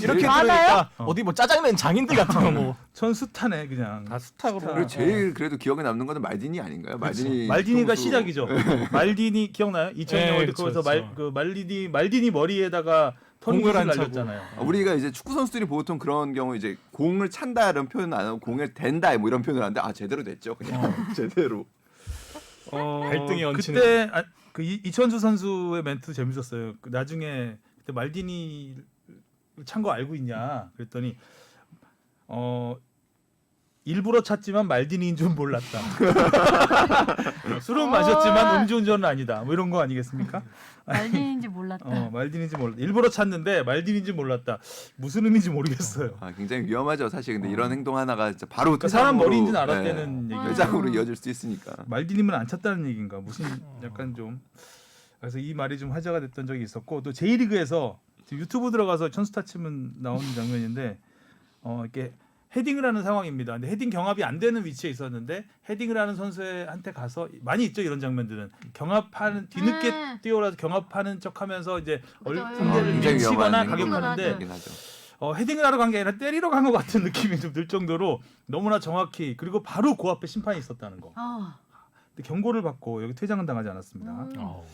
이렇게 많아요? 들으니까 어디 뭐 짜장면 장인들 같은 거. 천수타네 그냥. 다 수탉으로. 그리고 제일 그래도 기억에 남는 거는 말디니 아닌가요? 말디니가 시작이죠. 말디니 기억나요? 2002년 네, 월드컵에서 그쵸. 말디니 머리에다가 공을 공을 안 차고. 날렸잖아요. 우리가 이제 축구 선수들이 보통 그런 경우 이제 공을 찬다 이런 표현 안 하고 공을 댄다 뭐 이런 표현을 하는데 제대로 됐죠 그냥 제대로. 발등에 얹히는. 그때 그 이천수 선수의 멘트 재밌었어요. 그 나중에 그때 말디니 찬 거 알고 있냐? 그랬더니 일부러 찼지만 말디니인 줄 몰랐다. 술은 마셨지만 음주운전은 아니다. 뭐 이런 거 아니겠습니까? 말린인지 몰랐다. 말디니인지 몰랐다. 일부러 찼는데 말디니인지 몰랐다. 무슨 의미인지 모르겠어요. 굉장히 위험하죠 사실. 근데 이런 행동 하나가 진짜 바로 그러니까 사람 퇴장으로, 머리인지는 알았다는 얘기. 회장으로 이어질 수 있으니까. 말디님은 안 찼다는 얘기인가? 무슨 약간 좀 그래서 이 말이 좀 화제가 됐던 적이 있었고 또 J리그에서 유튜브 들어가서 천수타 치면 나오는 장면인데 이렇게 헤딩을 하는 상황입니다. 근데 헤딩 경합이 안 되는 위치에 있었는데 헤딩을 하는 선수한테 가서 많이 있죠 이런 장면들은 경합하는 뒤늦게 뛰어라서 경합하는 척하면서 이제 맞아요. 상대를 굉장히 밀치거나 위험한 가격하는데 행동이긴 하죠. 헤딩을 하러 간 게 아니라 때리러 간 것 같은 느낌이 좀 들 정도로 너무나 정확히 그리고 바로 그 앞에 심판이 있었다는 거. 아, 근데 경고를 받고 여기 퇴장은 당하지 않았습니다. 어우.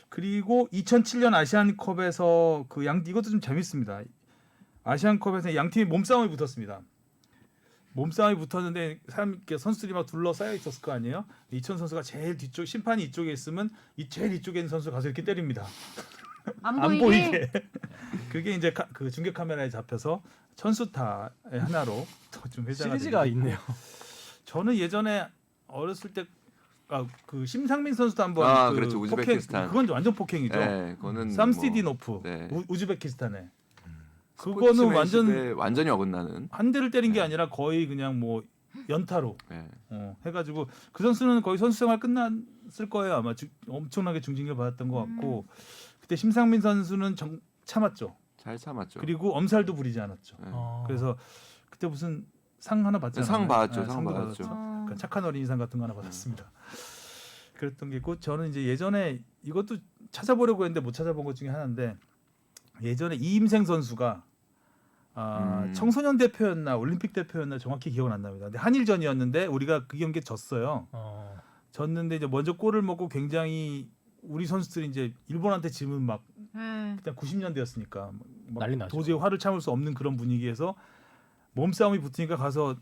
그리고 2007년 아시안컵에서 그 이것도 좀 재밌습니다. 아시안컵에서 양 팀이 몸싸움이 붙었습니다. 몸싸움이 붙었는데 선수들이 막 둘러싸여 있었을 거 아니에요. 이천 선수가 제일 뒤쪽 심판이 이쪽에 있으면 제일 이쪽에 있는 선수 가서 이렇게 때립니다. 안 안 보이게. 보이게. 그게 이제 그 중계 카메라에 잡혀서 천수타의 하나로 또 좀 회자가 시리즈가 됩니다. 있네요. 저는 예전에 어렸을 때 그 심상민 선수도 한번 그렇죠. 우즈베키스탄. 그건 완전 폭행이죠. 네, 그거는 삼스티디노프 네. 우즈베키스탄에 스포츠맨십에 그거는 완전히 어긋나는. 한 대를 때린 게 아니라 거의 그냥 뭐 연타로 네. 해가지고 그 선수는 거의 선수 생활 끝났을 거예요 아마 엄청나게 중징계를 받았던 것 같고 그때 심상민 선수는 참았죠. 잘 참았죠. 그리고 엄살도 부리지 않았죠. 네. 그래서 그때 무슨 상 하나 받잖아요. 상 받았죠. 상 상도 받았죠. 그러니까 착한 어린이상 같은 거 하나 받았습니다. 그랬던 게 있고 저는 이제 예전에 이것도 찾아보려고 했는데 못 찾아본 것 중에 하나인데 예전에 이임생 선수가 청소년 대표였나 올림픽 대표였나 정확히 기억은 안 납니다. 근데 한일전이었는데 우리가 그 경기에 졌어요. 졌는데 이제 먼저 골을 먹고 굉장히 우리 선수들이 이제 일본한테 지면 막 네. 그때 90년대였으니까 막 난리 나죠. 도저히 화를 참을 수 없는 그런 분위기에서 몸싸움이 붙으니까 가서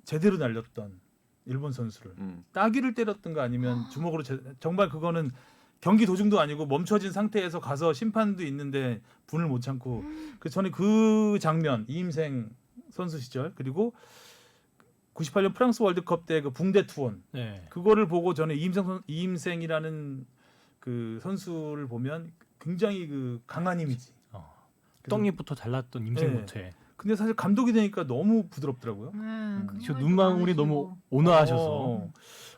제대로 날렸던 일본 선수를 따귀를 때렸던가 아니면 주먹으로 정말 그거는 경기 도중도 아니고 멈춰진 상태에서 가서 심판도 있는데 분을 못 참고 그래서 저는 그 장면 이임생 선수 시절 그리고 98년 프랑스 월드컵 때 그 붕대 투혼 네. 그거를 보고 저는 이임생이라는 그 선수를 보면 굉장히 그 강한 이미지. 떡잎부터 잘랐던 임생 네. 못해. 근데 사실 감독이 되니까 너무 부드럽더라고요. 저 눈망울이 너무 온화하셔서.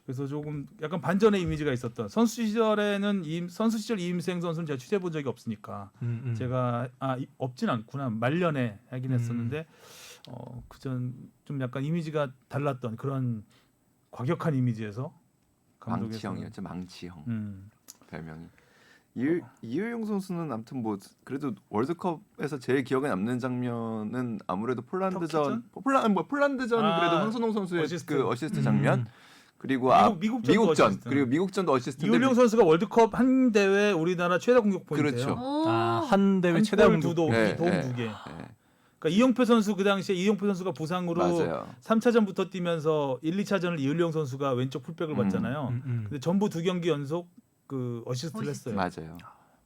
그래서 조금 약간 반전의 이미지가 있었던 선수 시절에는 선수 시절 이임생 선수는 제가 취재해 본 적이 없으니까 제가 없진 않구나 말년에 하긴 했었는데 그전 좀 약간 이미지가 달랐던 그런 과격한 이미지에서 망치형이었죠. 망치형 별명이. 이효용 선수는 아무튼 뭐 그래도 월드컵에서 제일 기억에 남는 장면은 아무래도 폴란드전 그래도 황선홍 선수의 그 어시스트 장면 그리고 미국전 그리고 미국전도 어시스트. 이효용 선수가 월드컵 한 대회 우리나라 최다 공격 포인트예요. 그렇죠. 한 대회 최다 공격. 도움 두 개. 그러니까 이용표 선수 그 당시에 이용표 선수가 부상으로 맞아요. 3차전부터 뛰면서 1, 2차전을 이효용 선수가 왼쪽 풀백을 받잖아요. 근데 전부 두 경기 연속 그 어시스트를 했어요. 맞아요.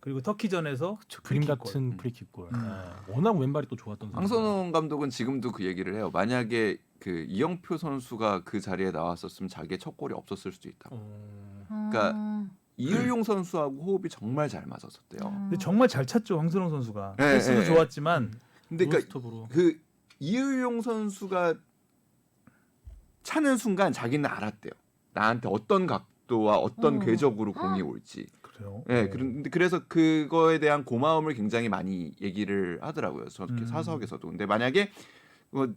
그리고 터키전에서 그림 프리킥골. 같은 프리킥골. 음. 네. 워낙 왼발이 또 좋았던 선수. 황선홍 감독은 지금도 그 얘기를 해요. 만약에 그 이영표 선수가 그 자리에 나왔었으면 자기의 첫 골이 없었을 수도 있다. 그러니까 이을용 선수하고 호흡이 정말 잘 맞았었대요. 근데 정말 잘 찼죠 황선홍 선수가. 네, 패스도 네, 좋았지만 근데 그러니까 노스톱으로. 그 이을용 선수가 차는 순간 자기는 알았대요. 나한테 어떤 각도와 어떤 궤적으로 공이 올지. 그래요. 네, 그런데 그래서 그거에 대한 고마움을 굉장히 많이 얘기를 하더라고요. 저렇게 사석에서도. 근데 만약에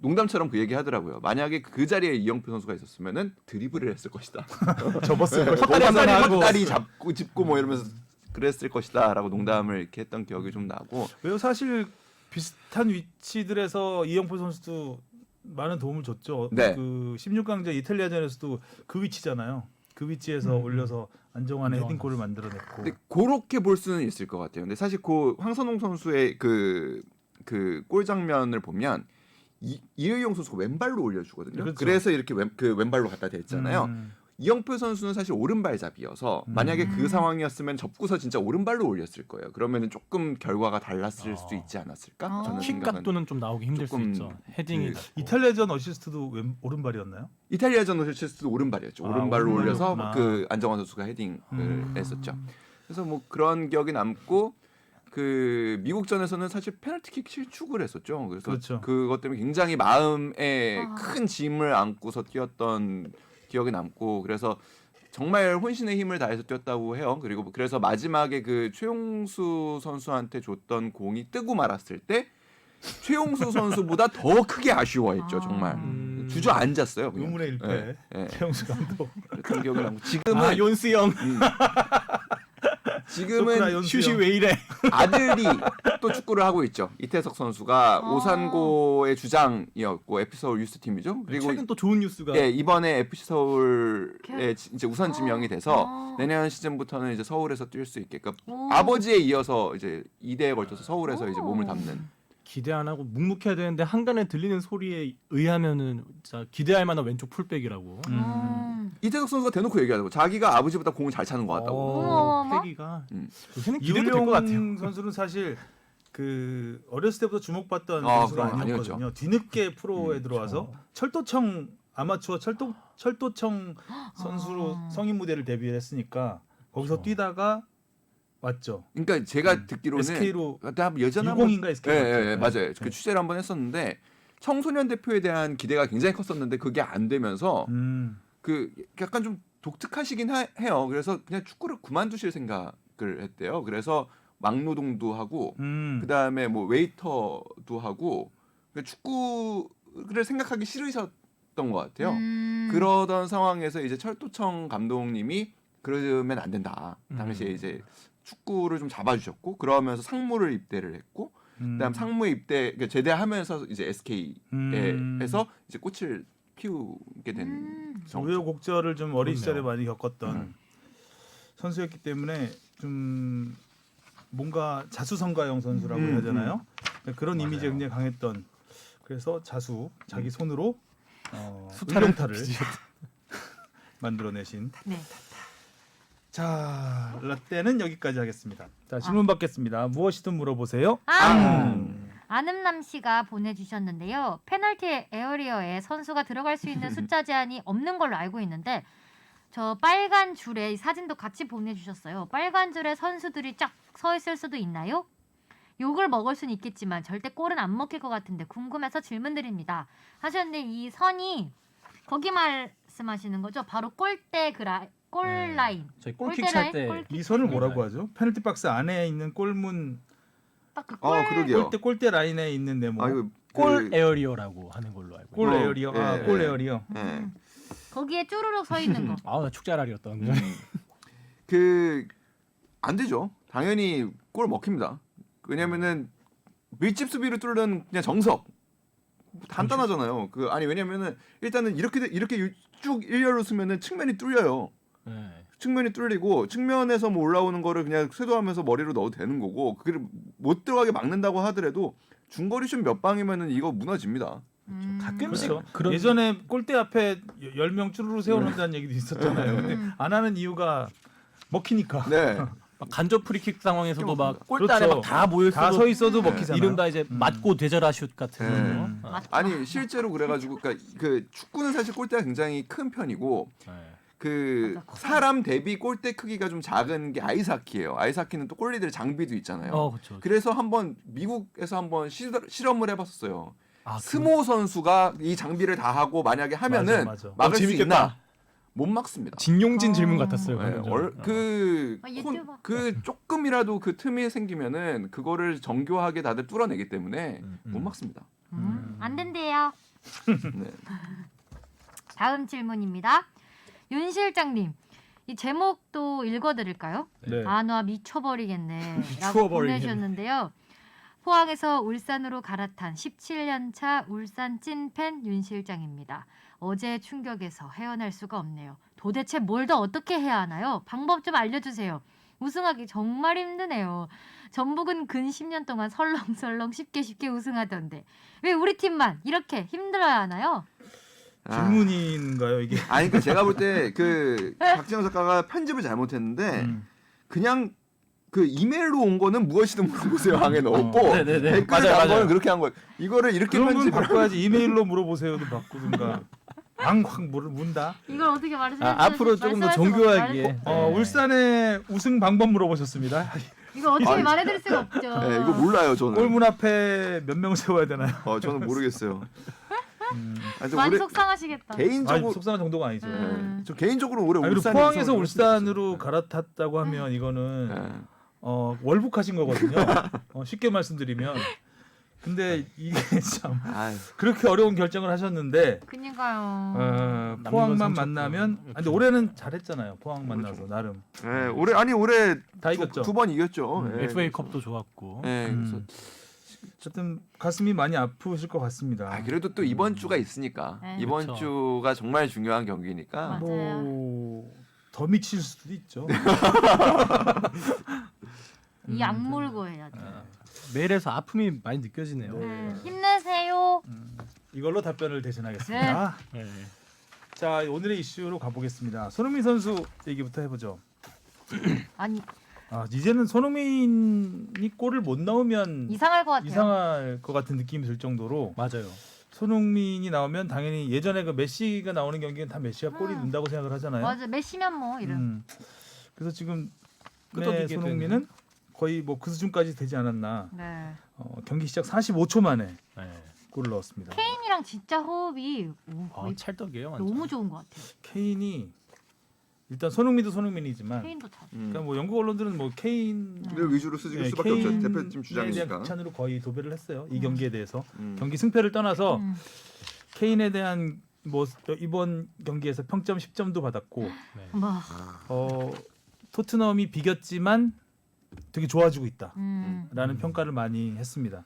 농담처럼 그 얘기 하더라고요. 만약에 그 자리에 이영표 선수가 있었으면은 드리블을 했을 것이다. 접었을 걸. 헛다리 잡고 짚고 뭐 이러면서 그랬을 것이다라고 농담을 이렇게 했던 기억이 좀 나고. 왜요? 사실 비슷한 위치들에서 이영표 선수도 많은 도움을 줬죠. 네. 그 16강전 이탈리아전에서도 그 위치잖아요. 그 위치에서 올려서 안정환의 헤딩골을 만들어냈고. 근데 그렇게 볼 수는 있을 것 같아요. 근데 사실 그 황선홍 선수의 그 골 장면을 보면 이의용 선수가 왼발로 올려주거든요. 그렇죠. 그래서 이렇게 왼발로 갖다 댔잖아요. 이영표 선수는 사실 오른발잡이여서 만약에 그 상황이었으면 접고서 진짜 오른발로 올렸을 거예요. 그러면은 조금 결과가 달랐을 수도 있지 않았을까? 저는 킥 생각은. 각도는 좀 나오기 힘들 수 조금 있죠. 헤딩이 그 이탈리아전 어시스트도 오른발이었나요? 이탈리아전 실수도 오른발이었죠. 아, 오른발로 올려서 오른발이었구나. 그 안정환 선수가 헤딩을 했었죠. 그래서 뭐 그런 기억이 남고 그 미국전에서는 사실 페널티킥 실축을 했었죠. 그래서 그렇죠. 그것 때문에 굉장히 마음에 큰 짐을 안고서 뛰었던 기억이 남고 그래서 정말 혼신의 힘을 다해서 뛰었다고 해요. 그리고 그래서 마지막에 그 최용수 선수한테 줬던 공이 뜨고 말았을 때 최용수 선수보다 더 크게 아쉬워했죠. 정말 주저앉았어요. 그냥. 의문의 일패. 예, 예. 최영수 감독. 그랬던 기억이 나고 지금은 요ን스 형 지금은 소크라 연수 슛이 형. 왜 이래? 아들이 또 축구를 하고 있죠. 이태석 선수가 오산고의 주장이었고 FC 서울 유스 팀이죠. 그리고 최근 또 좋은 뉴스가 예, 이번에 FC 서울에 이제 우선 지명이 돼서 내년 시즌부터는 이제 서울에서 뛸 수 있게끔 아버지에 이어서 이제 2대에 걸쳐서 서울에서 이제 몸을 담는. 기대 안 하고 묵묵해야 되는데 한간에 들리는 소리에 의하면은 진짜 기대할 만한 왼쪽 풀백이라고. 이태석 선수가 대놓고 얘기하더라고. 자기가 아버지보다 공을 잘 차는 것 같다고. 어머머머. 패기가 음. 요새는 기대도 될 것 같아요. 이을용 선수는 사실 그 어렸을 때부터 주목받던 아, 선수가 그럼 아니었거든요. 아니었죠. 뒤늦게 프로에 들어와서 철도청 아마추어 철도청 선수로 성인 무대를 데뷔했으니까 거기서 뛰다가 왔죠. 그러니까 제가 듣기로는 SK로 예전에 한번 60인가 SK 예, 맞죠? 예, 네. 맞아요. 그 네. 취재를 한번 했었는데 청소년 대표에 대한 기대가 굉장히 컸었는데 그게 안 되면서 그 약간 좀 독특하시긴 해요. 그래서 그냥 축구를 그만두실 생각을 했대요. 그래서 막노동도 하고 그다음에 뭐 웨이터도 하고 축구를 생각하기 싫으셨던 것 같아요. 그러던 상황에서 이제 철도청 감독님이 그러면 안 된다. 당시에 이제 축구를 좀 잡아주셨고 그러면서 상무를 입대를 했고 그다음 상무에 입대 그러니까 제대하면서 이제 SK에서 이제 꽃을 피우게 된 우여곡절을 좀 어린 그렇네요. 시절에 많이 겪었던 선수였기 때문에 좀 뭔가 자수성가형 선수라고 해야 되나요? 그런 이미지가 굉장히 강했던. 그래서 자기 손으로 수타를 만들어내신. 네. 자, 라떼는 여기까지 하겠습니다. 자, 질문 받겠습니다. 무엇이든 물어보세요. 아름남 씨가 보내주셨는데요. 페널티 에어리어에 선수가 들어갈 수 있는 숫자 제한이 없는 걸로 알고 있는데 저 빨간 줄에 이 사진도 같이 보내주셨어요. 빨간 줄에 선수들이 쫙 서 있을 수도 있나요? 욕을 먹을 수는 있겠지만 절대 골은 안 먹힐 것 같은데 궁금해서 질문 드립니다. 하셨는데 이 선이 거기 말씀하시는 거죠? 바로 골대 골 라인. 저희 골킥 골대 라인? 찰때 골킥 이 선을 뭐라고 하죠? 페널티 박스 안에 있는 골문 딱 그 골. 그러게요. 골대 라인에 있는 네모. 아 이거 골 에어리어라고 하는 걸로 알고. 골 있어요. 에어리어. 예, 골 예. 에어리어. 예. 거기에 쭈루룩 서 있는 거. 나 축제랄이었던 거. 그 안 되죠. 당연히 골 먹힙니다. 왜냐면은 밀집 수비를 뚫는 그냥 정석 간단하잖아요. 그 아니 왜냐면은 일단은 이렇게 쭉 일렬로 쓰면은 측면이 뚫려요. 네. 측면이 뚫리고 측면에서 뭐 올라오는 거를 그냥 쇄도하면서 머리로 넣어도 되는 거고 그걸 못 들어가게 막는다고 하더라도 중거리 슛 몇 방이면은 이거 무너집니다. 가끔씩 그렇죠. 그런 예전에 골대 앞에 10명 쭈루루 세워놓는다는 얘기도 있었잖아요. 근데 안 하는 이유가 먹히니까. 네. 막 간접 프리킥 상황에서도 막 그렇죠. 골대 안에 막 다 모여 다 있어도 서 있어도 먹히잖아요. 이른바 이제 맞고 되져라 슛 같은 네. 거. 맞죠. 아니 실제로 그래가지고 그러니까 그 축구는 사실 골대가 굉장히 큰 편이고 그 맞아, 커요. 사람 대비 골대 크기가 좀 작은 게 아이스하키예요. 아이스하키는 또 골리들 장비도 있잖아요. 그렇죠. 그래서 한번 미국에서 한번 실험을 해봤었어요. 아, 스모 선수가 이 장비를 다 하고 만약에 하면은 맞아. 막을 수 재밌겠다. 있나? 못 막습니다. 진용진 어. 질문 같았어요. 네, 방금 전에. 유튜버. 그 조금이라도 그 틈이 생기면은 그거를 정교하게 다들 뚫어내기 때문에 못 막습니다. 안 된대요. 네. 다음 질문입니다. 윤 실장님, 이 제목도 읽어드릴까요? 네. 안와 미쳐버리겠네 라고 미쳐버리겠네. 보내주셨는데요. 포항에서 울산으로 갈아탄 17년차 울산 찐팬 윤 실장입니다. 어제의 충격에서 헤어날 수가 없네요. 도대체 뭘 더 어떻게 해야 하나요? 방법 좀 알려주세요. 우승하기 정말 힘드네요. 전북은 근 10년 동안 설렁설렁 쉽게 우승하던데 왜 우리 팀만 이렇게 힘들어야 하나요? 질문인가요 이게? 아니 그러니까 제가 볼 때 그 박진영 작가가 편집을 잘못했는데 그냥 그 이메일로 온 거는 무엇이든 물어보세요 항에 넣었고 네네네. 댓글 맞아요, 단 맞아요. 거는 그렇게 한 거예요. 이거를 이렇게 그런 건 편집을 바꿔야지. 이메일로 물어보세요도 바꾸든가. 확 문다. 이걸 어떻게 말씀해 앞으로 조금 더 정교하게. 울산의 우승 방법 물어봤었습니다. 이거 어떻게 말해드릴 수가 없죠. 네, 이거 몰라요 저는. 골문 앞에 몇 명 세워야 되나요? 저는 모르겠어요. 아니, 저 많이 올해 속상하시겠다. 아니, 개인적으로 속상한 정도가 아니죠. 저 개인적으로 올해 아니, 그리고 울산 포항에서 울산으로 갈아탔다고 하면 이거는 월북하신 거거든요. 쉽게 말씀드리면. 근데 이게 참 그렇게 어려운 결정을 하셨는데 그니까요. 포항만 만나면 근데 올해는 잘했잖아요. 포항 만나서 나름 네, 올해 다 이겼죠. 두 번 이겼죠. 네, FA컵도 좋았고. 네, 그래서 어쨌든 가슴이 많이 아프실 것 같습니다. 그래도 또 이번 주가 있으니까 네. 이번 그렇죠. 주가 정말 중요한 경기니까 맞아요. 더 미칠 수도 있죠. 이 악물고 해야 돼. 매일에서 아픔이 많이 느껴지네요. 힘내세요. 이걸로 답변을 대신하겠습니다. 네. 자 오늘의 이슈로 가보겠습니다. 손흥민 선수 얘기부터 해보죠. 아니 이제는 손흥민이 골을 못 넣으면 이상할 것 같아요. 이상할 것 같은 느낌이 들 정도로 맞아요. 손흥민이 나오면 당연히 예전에 그 메시가 나오는 경기는 다 메시가 골이 넣는다고 생각을 하잖아요. 맞아. 메시면 뭐 이런. 그래서 지금 끄덕이게 손흥민은 거의 뭐 그 수준까지 되지 않았나. 네. 경기 시작 45초 만에 네. 골을 넣었습니다. 케인이랑 진짜 호흡이 거의 찰떡이에요. 완전. 너무 좋은 것 같아요. 케인이 일단 손흥민도 손흥민이지만 케인도 잘. 그러니까 뭐 영국 언론들은 뭐 케인을 를 위주로 쓰질 수밖에 없죠. 대표팀 대한 주장이니까. 극찬으로 거의 도배를 했어요. 이 경기에 대해서 경기 승패를 어. 떠나서 케인에 대한 뭐 이번 경기에서 평점 10점도 받았고 네. 뭐. 토트넘이 비겼지만 되게 좋아지고 있다. 라는 음. 평가를 많이 했습니다.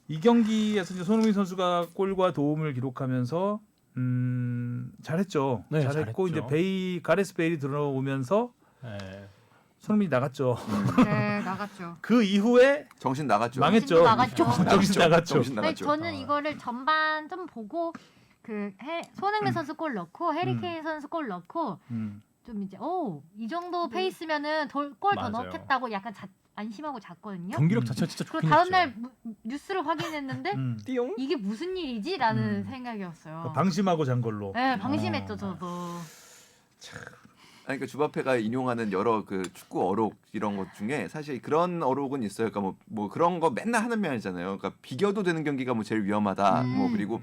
이 경기에서 이제 손흥민 선수가 골과 도움을 기록하면서 잘했죠. 네, 잘했고 잘했죠. 이제 가레스 베일이 들어오면서 네. 손흥민이 나갔죠. 네 나갔죠. 그 이후에 정신 나갔죠. 망했죠. 나갔죠. 정신 나갔죠. 정신 아니, 나갔죠. 저는 이거를 전반 좀 보고 손흥민 선수 골 넣고 해리케인 선수 골 넣고 좀 이제 이 정도 페이스면은 골 더 맞아요. 넣겠다고 약간 안심하고 잤거든요. 경기력 자체가 진짜 그리고 좋긴 다음 했죠. 날 뉴스를 확인했는데 띠용? 이게 무슨 일이지라는 생각이었어요. 방심하고 잔 걸로. 네, 방심했죠 저도. 그러니까 주바페가 인용하는 여러 그 축구 어록 이런 것 중에 사실 그런 어록은 있어요. 그러니까 뭐 그런 거 맨날 하는 면이잖아요. 그러니까 비겨도 되는 경기가 뭐 제일 위험하다. 뭐 그리고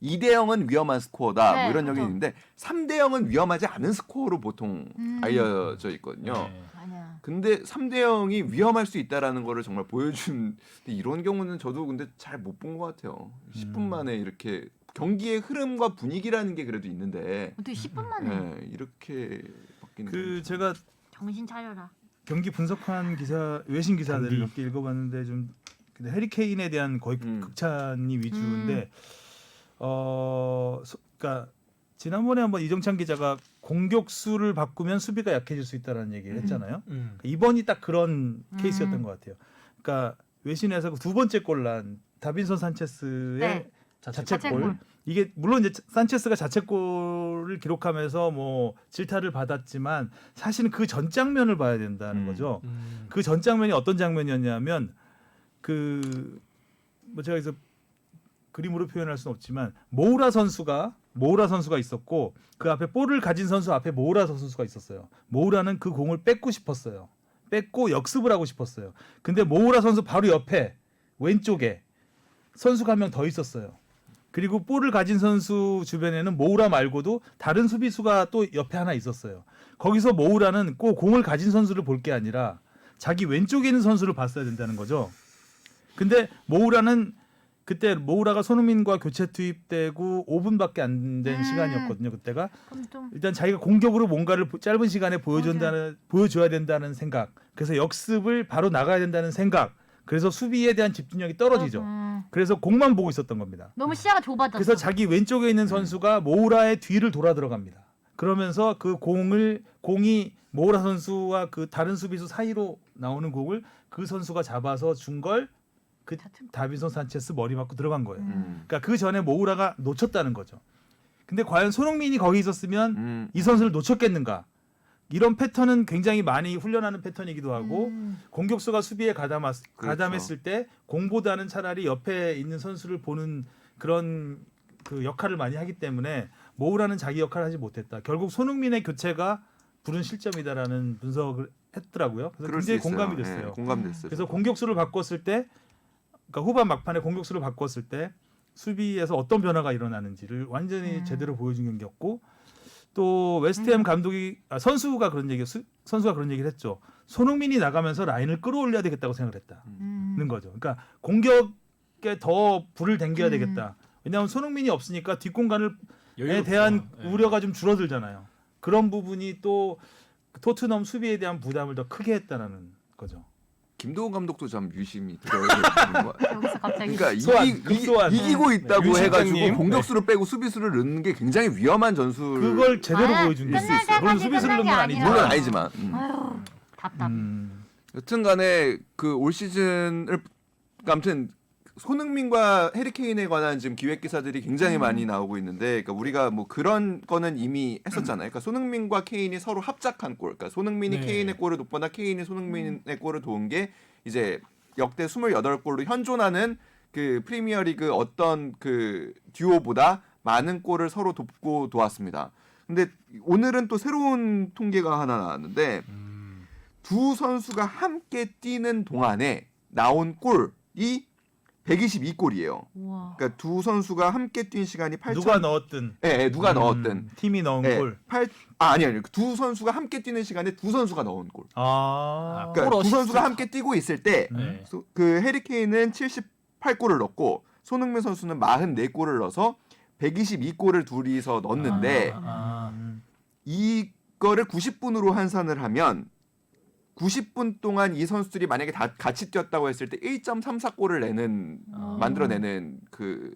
2대 0은 위험한 스코어다. 네, 뭐 이런 그렇죠. 얘기 있는데 3대 0은 위험하지 않은 스코어로 보통 알려져 있거든요. 네. 아니야. 근데 3대 0이 위험할 수 있다라는 거를 정말 보여준 근데 이런 경우는 저도 근데 잘 못 본 것 같아요. 10분 만에 이렇게 경기의 흐름과 분위기라는 게 그래도 있는데 어떻게 10분 만에 이렇게 바뀌는 그 제가 정신 차려라. 경기 분석한 외신 기사들을 경기. 몇 개 읽어봤는데 좀 근데 해리 케인에 대한 거의 극찬이 위주인데 그러니까 지난번에 한번 이정찬 기자가 공격수를 바꾸면 수비가 약해질 수 있다라는 얘기를 했잖아요. 이번이 딱 그런 케이스였던 것 같아요. 그러니까 외신에서 그 두 번째 골 난 다빈손 산체스의 네. 자책골 자책골. 이게 물론 이제 산체스가 자책골을 기록하면서 뭐 질타를 받았지만 사실은 그 전 장면을 봐야 된다는 거죠. 그 전 장면이 어떤 장면이었냐면 그 뭐 제가 그래서 그림으로 표현할 수는 없지만 모우라 선수가 있었고 그 앞에 볼을 가진 선수 앞에 모우라 선수가 있었어요. 모우라는 그 공을 뺏고 싶었어요. 뺏고 역습을 하고 싶었어요. 근데 모우라 선수 바로 옆에 왼쪽에 선수가 한 명 더 있었어요. 그리고 볼을 가진 선수 주변에는 모우라 말고도 다른 수비수가 또 옆에 하나 있었어요. 거기서 모우라는 꼭 공을 가진 선수를 볼 게 아니라 자기 왼쪽에 있는 선수를 봤어야 된다는 거죠. 근데 모우라는 그때 모우라가 손흥민과 교체 투입되고 5분밖에 안 된 시간이었거든요. 그때가 그럼 좀 일단 자기가 공격으로 뭔가를 짧은 시간에 보여줘야 된다는 생각. 그래서 역습을 바로 나가야 된다는 생각. 그래서 수비에 대한 집중력이 떨어지죠. 그래서 공만 보고 있었던 겁니다. 너무 시야가 좁아졌어. 그래서 자기 왼쪽에 있는 선수가 모우라의 뒤를 돌아 들어갑니다. 그러면서 그 공이 모우라 선수와 그 다른 수비수 사이로 나오는 공을 그 선수가 잡아서 준 걸 그 다빈손 산체스 머리 맞고 들어간 거예요. 그러니까 그 전에 모우라가 놓쳤다는 거죠. 근데 과연 손흥민이 거기 있었으면 이 선수를 놓쳤겠는가? 이런 패턴은 굉장히 많이 훈련하는 패턴이기도 하고 공격수가 수비에 가담했을 때 공보다는 차라리 옆에 있는 선수를 보는 그런 그 역할을 많이 하기 때문에 모우라는 자기 역할을 하지 못했다. 결국 손흥민의 교체가 부른 실점이다라는 분석을 했더라고요. 그래서 굉장히 공감이 됐어요. 네, 공감됐어요. 그래서 공격수를 바꿨을 때, 그러니까 후반 막판에 공격수를 바꿨을 때 수비에서 어떤 변화가 일어나는지를 완전히 제대로 보여준 경기였고, 또 웨스트햄 감독이 선수가 그런 얘기를 했죠. 손흥민이 나가면서 라인을 끌어올려야 되겠다고 생각을 했다는 거죠. 그러니까 공격에 더 불을 댕겨야 되겠다. 왜냐하면 손흥민이 없으니까 뒷공간에 대한 우려가 좀 줄어들잖아요. 그런 부분이 또 토트넘 수비에 대한 부담을 더 크게 했다는 거죠. 김도훈 감독도 참 유심히 들어요. 여기서 갑자기 그러니까 이기고 있다고 네, 해가지고 윤 공격수를 빼고 수비수를 넣는 게 굉장히 위험한 전술. 그걸 제대로 보여준 게 끝날 있어요. 물론 때까지 수비수를 넣은 건 끝난 게 아니지만. 물론 아니지만. 아유 답답. 여튼간에 그 올 시즌을 아무튼 손흥민과 해리케인에 관한 지금 기획 기사들이 굉장히 많이 나오고 있는데, 그러니까 우리가 뭐 그런 거는 이미 했었잖아요. 그러니까 손흥민과 케인이 서로 합작한 골, 그러니까 손흥민이 네. 케인의 골을 돕거나 케인이 손흥민의 골을 도운 게 이제 역대 28골로 현존하는 그 프리미어리그 어떤 그 듀오보다 많은 골을 서로 돕고 도왔습니다. 근데 오늘은 또 새로운 통계가 하나 나왔는데 두 선수가 함께 뛰는 동안에 나온 골이 122골이에요. 우와. 그러니까 두 선수가 함께 뛴 시간이 8천. 누가 넣었든 누가 넣었든. 팀이 넣은 예, 골. 아니. 두 선수가 함께 뛰는 시간에 두 선수가 넣은 골. 그러니까 골 두 어시스트. 선수가 함께 뛰고 있을 때 네. 그 해리케인은 78골을 넣고 손흥민 선수는 44골을 넣어서 122골을 둘이서 넣었는데 이거를 90분으로 환산을 하면 90분 동안 이 선수들이 만약에 다 같이 뛰었다고 했을 때 1.34골을 만들어내는 그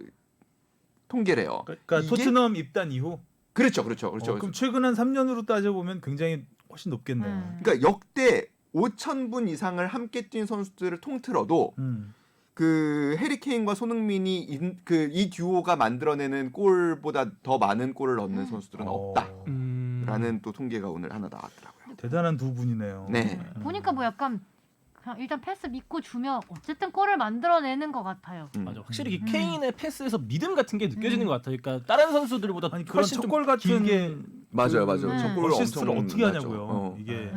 통계래요. 그러니까 이게- 토트넘 입단 이후. 그렇죠. 그럼 최근 한 3년으로 따져보면 굉장히 훨씬 높겠네요. 그러니까 역대 5,000분 이상을 함께 뛴 선수들을 통틀어도 그 해리케인과 손흥민이 이 듀오가 만들어내는 골보다 더 많은 골을 넣는 선수들은 없다라는 또 통계가 오늘 하나 나왔더라고요. 대단한 두 분이네요. 네. 보니까 뭐 약간 그냥 일단 패스 믿고 주면 어쨌든 골을 만들어내는 것 같아요. 맞아. 확실히 이 케인의 패스에서 믿음 같은 게 느껴지는 것 같아요. 그러니까 다른 선수들보다 아니 그런 훨씬 좀 첫골 같은 길게 맞아요. 네. 저 골을 어시스트를 엄청 어떻게 났죠. 하냐고요. 이게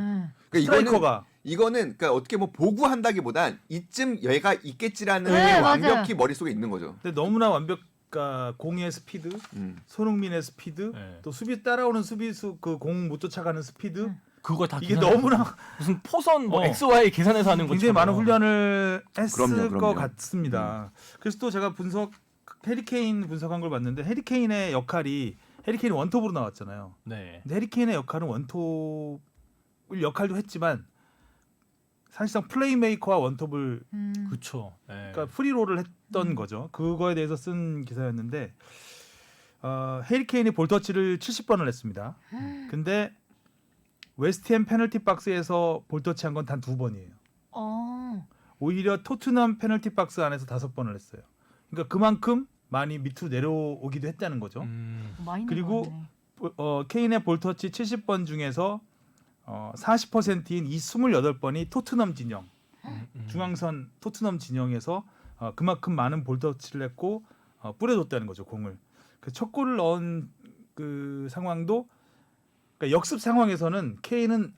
그러니까 스트라이커가 이거는 그러니까 어떻게 뭐 보고한다기보단 이쯤 얘가 있겠지라는 네, 게 맞아요. 완벽히 머릿속에 있는 거죠. 근데 너무나 그러니까 공의 스피드, 손흥민의 스피드, 네. 또 수비 따라오는 수비수 그 공 못 쫓아가는 스피드 그걸 다 이게 계산해서 너무나 무슨 포선 뭐 어. XY 계산해서 하는 굉장히 것처럼 많은 훈련을 했을 그럼요. 것 같습니다. 그래서 또 제가 해리케인 분석한 걸 봤는데 해리케인의 원톱으로 나왔잖아요. 네. 근데 해리케인의 역할은 원톱 역할도 했지만 사실상 플레이메이커와 원톱을 그렇죠. 네. 그러니까 프리롤을 했던 거죠. 그거에 대해서 쓴 기사였는데 해리케인이 볼터치를 70번을 했습니다. 근데 웨스트햄 페널티 박스에서 볼터치한 건 단 2번이에요. 오히려 토트넘 페널티 박스 안에서 5번을 했어요. 그러니까 그만큼 많이 밑으로 내려오기도 했다는 거죠. 많이 그리고 내려왔네. 케인의 볼터치 70번 중에서 40%인 이 28번이 토트넘 진영, 중앙선 토트넘 진영에서 그만큼 많은 볼터치를 했고 뿌려줬다는 거죠, 공을. 그 첫 골을 넣은 그 상황도 그러니까 역습 상황에서는 케인은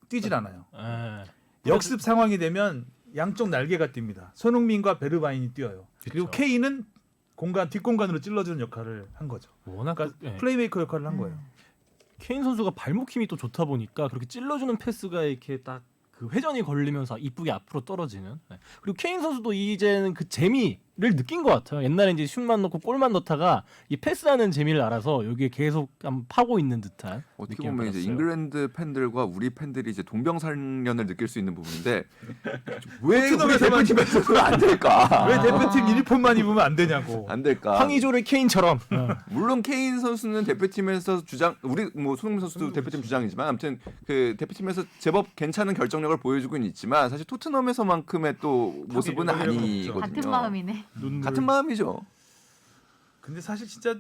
뛰질 않아요. 역습 상황이 되면 양쪽 날개가 뜁니다. 손흥민과 베르바인이 뛰어요. 그리고 그쵸. 케인은 뒷공간으로 찔러주는 역할을 한 거죠. 워낙 그러니까 예. 플레이메이커 역할을 한 거예요. 케인 선수가 발목 힘이 또 좋다 보니까 그렇게 찔러주는 패스가 이렇게 딱 그 회전이 걸리면서 이쁘게 앞으로 떨어지는. 네. 그리고 케인 선수도 이제는 그 재미를 느낀 것 같아요. 옛날에 이제 슛만 넣고 골만 넣다가 이 패스하는 재미를 알아서 여기에 계속 한번 파고 있는 듯한. 어떻게 느낌을 보면 이제 받았어요. 잉글랜드 팬들과 우리 팬들이 이제 동병상련을 느낄 수 있는 부분인데 왜 우리 토트넘에서만 대표팀에서는 안 될까? 왜 대표팀 유니폼만 입으면 안 되냐고. 안 될까? 황의조를 케인처럼. 물론 케인 선수는 대표팀에서 주장, 우리 뭐 손흥민 선수도 대표팀 주장이지만 아무튼 그 대표팀에서 제법 괜찮은 결정력을 보여주고는 있지만 사실 토트넘에서만큼의 또 모습은 이런 아니거든요. 같은 마음이네. 같은 마음이죠. 근데 사실 진짜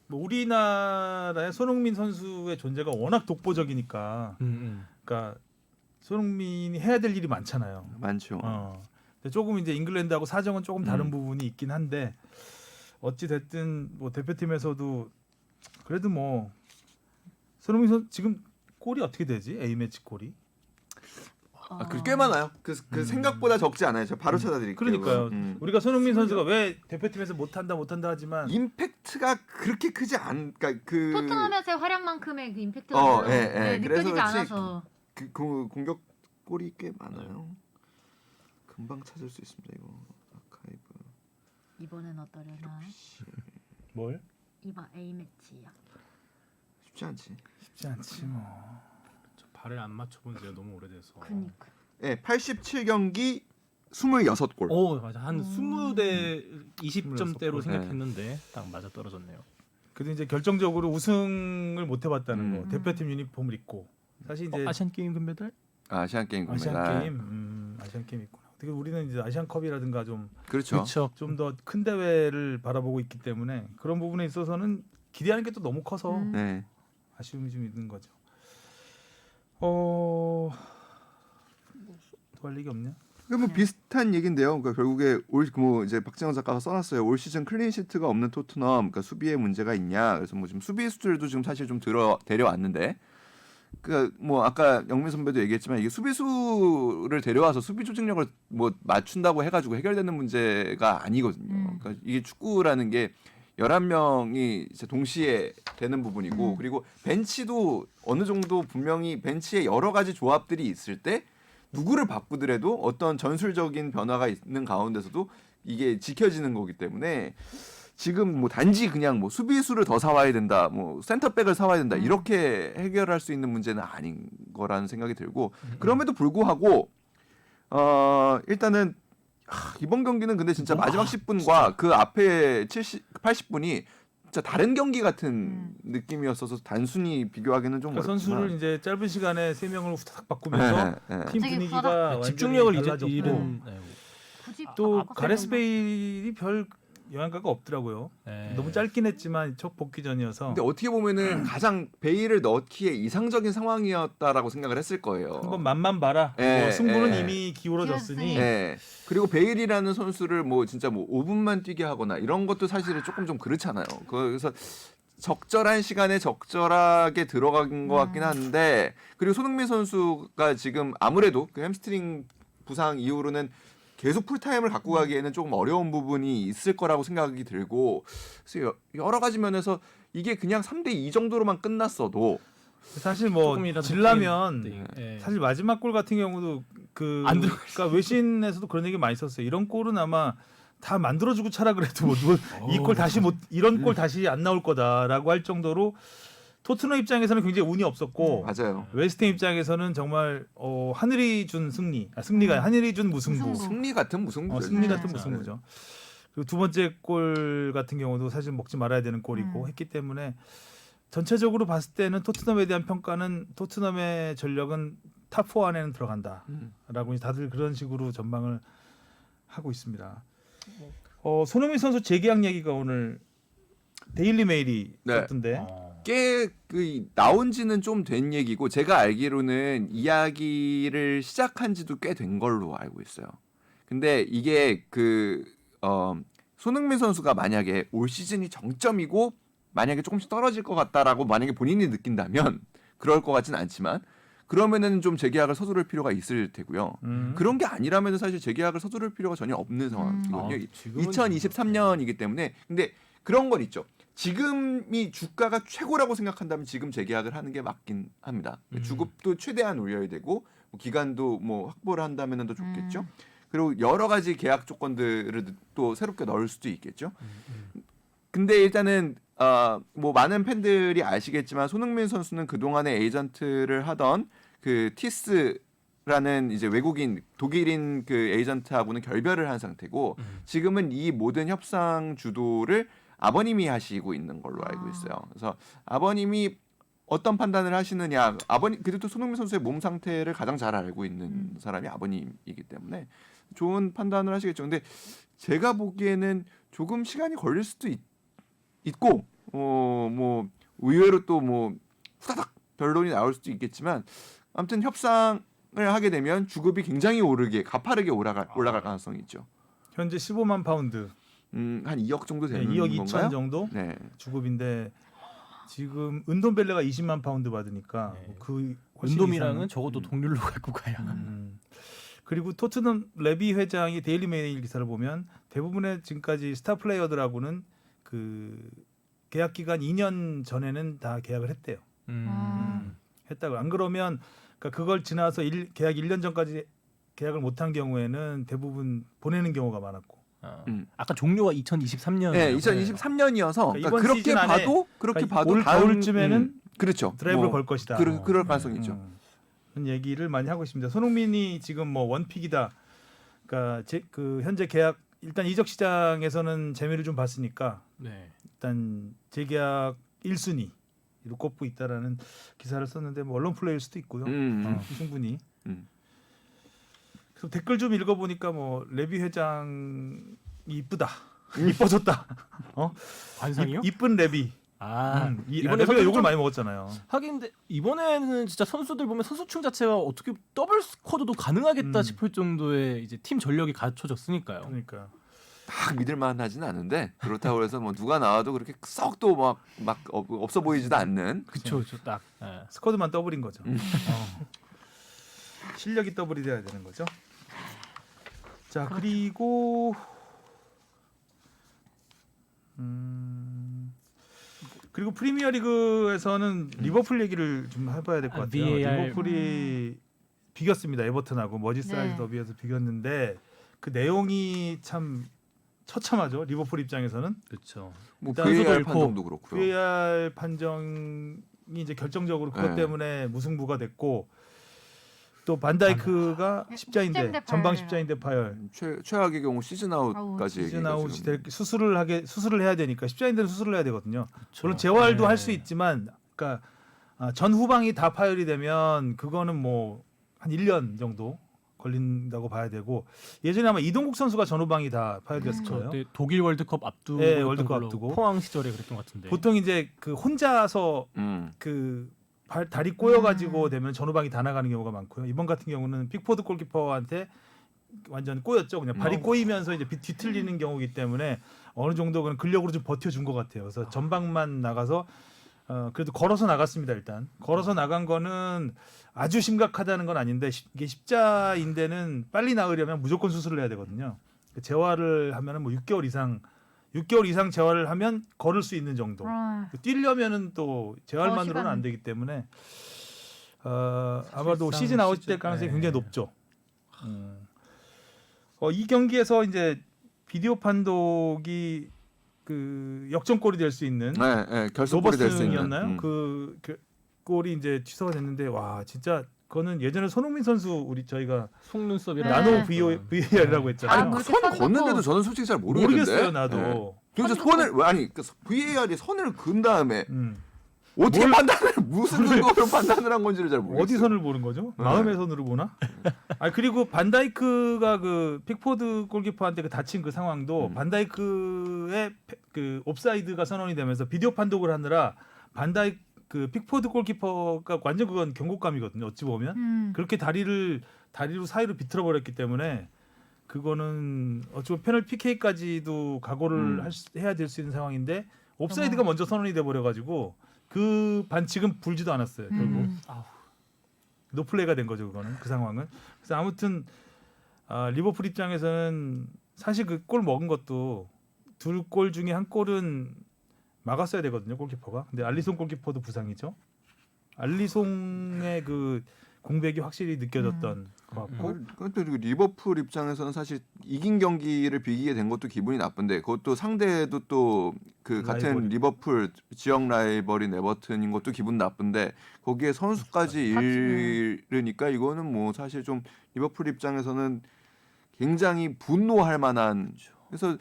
뭐 우리나라의 손흥민 선수의 존재가 워낙 독보적이니까, 그러니까 손흥민이 해야 될 일이 많잖아요. 많죠. 근데 조금 이제 잉글랜드하고 사정은 조금 다른 음. 부분이 있긴 한데 어찌 됐든 뭐 대표팀에서도 그래도 뭐 손흥민 선수 지금 골이 어떻게 되지? A 매치 골이? 꽤 많아요. 그 생각보다 적지 않아요. 제가 바로 찾아드릴게요. 그러니까요. 음. 우리가 손흥민 선수가 왜 대표팀에서 못한다 하지만 임팩트가 그렇게 크지 그러니까 그 토트넘에서의 활약만큼의 그 임팩트가 그래서 느껴지지 그렇지. 않아서. 그 공격 골이 꽤 많아요. 금방 찾을 수 있습니다. 이거 아카이브. 이번엔 어떠려나? 뭘? 이번 A 매치야. 쉽지 않지. 쉽지 않지 뭐. 발을 안 맞춰본 지가 너무 오래돼서. 그니까. 네, 87경기 26골. 오 맞아 한 20대 20점대로 26골. 생각했는데 딱 맞아 떨어졌네요. 그래도 이제 결정적으로 우승을 못 해봤다는 거. 음. 대표팀 유니폼을 입고 사실 이제 아시안 게임 금메달? 아시안 게임 금메달. 아시안 게임 있구나. 되게 우리는 이제 아시안컵이라든가 좀 그렇죠. 그렇죠. 더 큰 대회를 바라보고 있기 때문에 그런 부분에 있어서는 기대하는 게 또 너무 커서 네. 아쉬움이 좀 있는 거죠. 또 할 얘기 없냐? 뭐 비슷한 얘긴데요. 그러니까 결국에 뭐 이제 박재원 작가가 써놨어요. 올 시즌 클린 시트가 없는 토트넘, 그러니까 수비에 문제가 있냐. 그래서 뭐 지금 수비수들도 지금 사실 좀 데려왔는데, 그러니까 뭐 아까 영민 선배도 얘기했지만 이게 수비수를 데려와서 수비 조직력을 뭐 맞춘다고 해가지고 해결되는 문제가 아니거든요. 그러니까 이게 축구라는 게 11명이 이제 동시에 되는 부분이고 그리고 벤치도 어느 정도 분명히 벤치에 여러 가지 조합들이 있을 때 누구를 바꾸더라도 어떤 전술적인 변화가 있는 가운데서도 이게 지켜지는 거기 때문에 지금 뭐 단지 그냥 뭐 수비수를 더 사와야 된다, 뭐 센터백을 사와야 된다 이렇게 해결할 수 있는 문제는 아닌 거라는 생각이 들고 그럼에도 불구하고 일단은 이번 경기는 근데 진짜 마지막 10분과 그 앞에 80분이 진짜 다른 경기 같은 느낌이었어서 단순히 비교하기는 좀 그러니까 어렵지만 선수를 이제 짧은 시간에 3명을 후다닥 바꾸면서 네. 팀 갑자기 분위기가 후다닥. 완전히 집중력을 달라졌고 잃은. 굳이 또 바꿔서 가레스 했나? 베일이 별 영향가가 없더라고요. 너무 짧긴 했지만 첫 복귀전이어서 근데 어떻게 보면은 가장 베일을 넣기에 이상적인 상황이었다라고 생각을 했을 거예요. 한번 맛만 봐라. 예, 뭐 승부는 예. 이미 기울어졌으니 네. 그리고 베일이라는 선수를 뭐 진짜 뭐 5분만 뛰게 하거나 이런 것도 사실은 조금 좀 그렇잖아요. 그래서 적절한 시간에 적절하게 들어간 것 같긴 한데 그리고 손흥민 선수가 지금 아무래도 그 햄스트링 부상 이후로는 계속 풀타임을 갖고 가기에는 조금 어려운 부분이 있을 거라고 생각이 들고 그래서 여러 가지 면에서 이게 그냥 3대2 정도로만 끝났어도 사실 뭐 조금이라도 질라면 예. 사실 마지막 골 같은 경우도 안 들어가 그러니까 외신에서도 그런 얘기 많이 썼어요. 이런 골은 아마 다 만들어주고 차라 그래도 이 골 다시 못 이런 골 다시 안 나올 거다라고 할 정도로 토트넘 입장에서는 굉장히 운이 없었고 맞아요. 웨스트햄 입장에서는 정말 하늘이 준 승리가 하늘이 준 무승부. 무승부. 승리 같은 무승부죠. 승리 같은 네. 무승부죠. 그리고 두 번째 골 같은 경우도 사실 먹지 말아야 되는 골이고 음. 했기 때문에 전체적으로 봤을 때는 토트넘에 대한 평가는 토트넘의 전력은 탑4 안에는 들어간다라고 다들 그런 식으로 전망을 하고 있습니다. 손흥민 선수 재계약 얘기가 오늘 데일리 메일이 네. 썼던데. 꽤 나온 지는 좀 된 얘기고 제가 알기로는 이야기를 시작한 지도 꽤 된 걸로 알고 있어요. 근데 이게 손흥민 선수가 만약에 올 시즌이 정점이고 만약에 조금씩 떨어질 것 같다라고 만약에 본인이 느낀다면 그럴 것 같진 않지만 그러면은 좀 재계약을 서두를 필요가 있을 테고요. 그런 게 아니라면 사실 재계약을 서두를 필요가 전혀 없는 상황이거든요. 지금은 2023년이기 때문에 근데 그런 건 있죠. 지금이 주가가 최고라고 생각한다면 지금 재계약을 하는 게 맞긴 합니다. 주급도 최대한 올려야 되고 뭐 기간도 뭐 확보를 한다면 더 좋겠죠. 그리고 여러 가지 계약 조건들을 또 새롭게 넣을 수도 있겠죠. 근데 일단은 뭐 많은 팬들이 아시겠지만 손흥민 선수는 그 동안에 에이전트를 하던 그 티스라는 이제 외국인 독일인 그 에이전트하고는 결별을 한 상태고 지금은 이 모든 협상 주도를 아버님이 하시고 있는 걸로 알고 있어요. 그래서 아버님이 어떤 판단을 하시느냐, 아버님 그래도 손흥민 선수의 몸 상태를 가장 잘 알고 있는 사람이 아버님이기 때문에 좋은 판단을 하시겠죠. 근데 제가 보기에는 조금 시간이 걸릴 수도 있고, 뭐 의외로 또 뭐 후다닥 변론이 나올 수도 있겠지만, 아무튼 협상을 하게 되면 주급이 굉장히 가파르게 올라갈 가능성이 있죠. 현재 15만 파운드. 한 2억 정도 네, 되는 2억 2천 건가요? 정도 네. 주급인데 지금 은돔벨레가 20만 파운드 받으니까 네. 그 훨씬 운동이랑은 이상은. 적어도 동률로 갖고 가야. 그리고 토트넘 레비 회장이 데일리 메일 기사를 보면 대부분의 지금까지 스타 플레이어들하고는 그 계약 기간 2년 전에는 다 계약을 했대요. 했다고. 안 그러면 그러니까 그걸 지나서 계약 1년 전까지 계약을 못한 경우에는 대부분 보내는 경우가 많았고. 아까 종료가 2023년. 네, 2023년이어서 그러니까 그러니까 이번 그렇게 시즌 안에 봐도 올 가을쯤에는 그렇죠. 드라이브를 뭐, 걸 것이다. 그럴 가능성이 있죠. 그런 얘기를 많이 하고 있습니다. 손흥민이 지금 뭐 원픽이다. 그러니까 그 현재 계약 일단 이적 시장에서는 재미를 좀 봤으니까 네. 일단 재계약 1순위로 꼽고 있다라는 기사를 썼는데 뭐 언론 플레이일 수도 있고요. 충분히. 그래서 댓글 좀 읽어보니까 뭐 레비 회장이 이쁘다, 이뻐졌다. 관상이요? 이쁜 레비. 이번에 레비가 욕을 좀 많이 먹었잖아요. 하긴 근데 이번에는 진짜 선수들 보면 선수층 자체가 어떻게 더블 스쿼드도 가능하겠다 싶을 정도의 이제 팀 전력이 갖춰졌으니까요. 그러니까. 딱 믿을만하지는 않은데 그렇다고 해서 뭐 누가 나와도 그렇게 썩 또 막 없어 보이지도 않는. 그쵸, 딱. 예. 스쿼드만 더블인 거죠. 실력이 더블이 돼야 되는 거죠. 자, 그리고 그리고 프리미어리그에서는 리버풀 얘기를 좀 해봐야 될 것 같아요. VAR. 리버풀이 비겼습니다. 에버튼하고 머지사이드 네. 더비에서 비겼는데 그 내용이 참 처참하죠. 리버풀 입장에서는 그렇죠. 뭐 일단 VAR 선수도 판정도 그렇고요. VAR 판정이 이제 결정적으로 그것 네. 때문에 무승부가 됐고 또 반다이크가 십자인대 십자인대 전방 파열이라. 십자인대 파열 최악의 경우 시즌 아웃까지 시즌 아웃이 지금. 될 수술을 해야 되니까 십자인대는 수술을 해야 되거든요. 그쵸. 물론 재활도 네. 할 수 있지만 그러니까 전 후방이 다 파열이 되면 그거는 뭐 한 1년 정도 걸린다고 봐야 되고 예전에 아마 이동국 선수가 전후방이 다 파열됐을 거예요. 그때 독일 월드컵 앞두고 네, 했던 월드컵 걸로 앞두고. 포항 시절에 그랬던 것 같은데. 보통 이제 그 혼자서 그 다리 꼬여가지고 되면 전후방이 다 나가는 경우가 많고요. 이번 같은 경우는 픽포드 골키퍼한테 완전 꼬였죠. 그냥 발이 꼬이면서 이제 뒤틀리는 경우이기 때문에 어느 정도 그냥 근력으로 좀 버텨준 것 같아요. 그래서 전방만 나가서 그래도 걸어서 나갔습니다. 일단 걸어서 나간 거는 아주 심각하다는 건 아닌데 이게 십자인대는 빨리 나으려면 무조건 수술을 해야 되거든요. 재활을 하면은 뭐 6개월 이상 재활을 하면 걸을 수 있는 정도. 뛰려면은 또 재활만으로는 시간. 안 되기 때문에 아마도 시즌 아웃 될 가능성이 굉장히 높죠. 이 경기에서 이제 비디오 판독이 그 역전골이 될 수 있는 결승골이 될 수 있는. 로버슨이었나요? 그 골이 이제 취소가 됐는데 와 진짜 그거는 예전에 손흥민 선수 우리 저희가 속눈썹이랑 네. 나노 VAR이라고 했잖아요. 뭐 아니 이렇게 선 선 걷는데도 긋고. 저는 솔직히 잘 모르겠는데. 모르겠어요 나도. 도대체 선을 VAR이 선을 그은 다음에 어떻게 판단을 무슨 근거로 판단을 한 건지를 잘 모르겠어요. 어디 선을 보는 거죠? 네. 마음의 선으로 보나? 아 그리고 반다이크가 그 픽포드 골키퍼한테 그 다친 그 상황도 반다이크의 그 옵사이드가 선언이 되면서 비디오 판독을 하느라 반다이크 그 픽포드 골키퍼가 완전 그건 경고감이거든요. 어찌 보면 그렇게 다리로 사이로 비틀어 버렸기 때문에 그거는 어찌 보면 페널 PK까지도 각오를 해야 될 수 있는 상황인데 옵사이드가 먼저 선언이 돼 버려 가지고 그 반칙은 불지도 않았어요. 결국 노플레이가 된 거죠. 그거는 그 상황은. 그래서 아무튼 리버풀 입장에서는 사실 그 골 먹은 것도 2골 중에 한 골은 막았어야 되거든요. 골키퍼가. 근데 알리송 골키퍼도 부상이죠. 알리송의 그 공백이 확실히 느껴졌던 것 같고. 그리고 리버풀 입장에서는 사실 이긴 경기를 비기게 된 것도 기분이 나쁜데 그것도 상대도 또 그 같은 라이벌이. 리버풀 지역 라이벌인 에버튼인 것도 기분 나쁜데 거기에 선수까지 잃으니까 이거는 뭐 사실 좀 리버풀 입장에서는 굉장히 분노할 만한. 그래서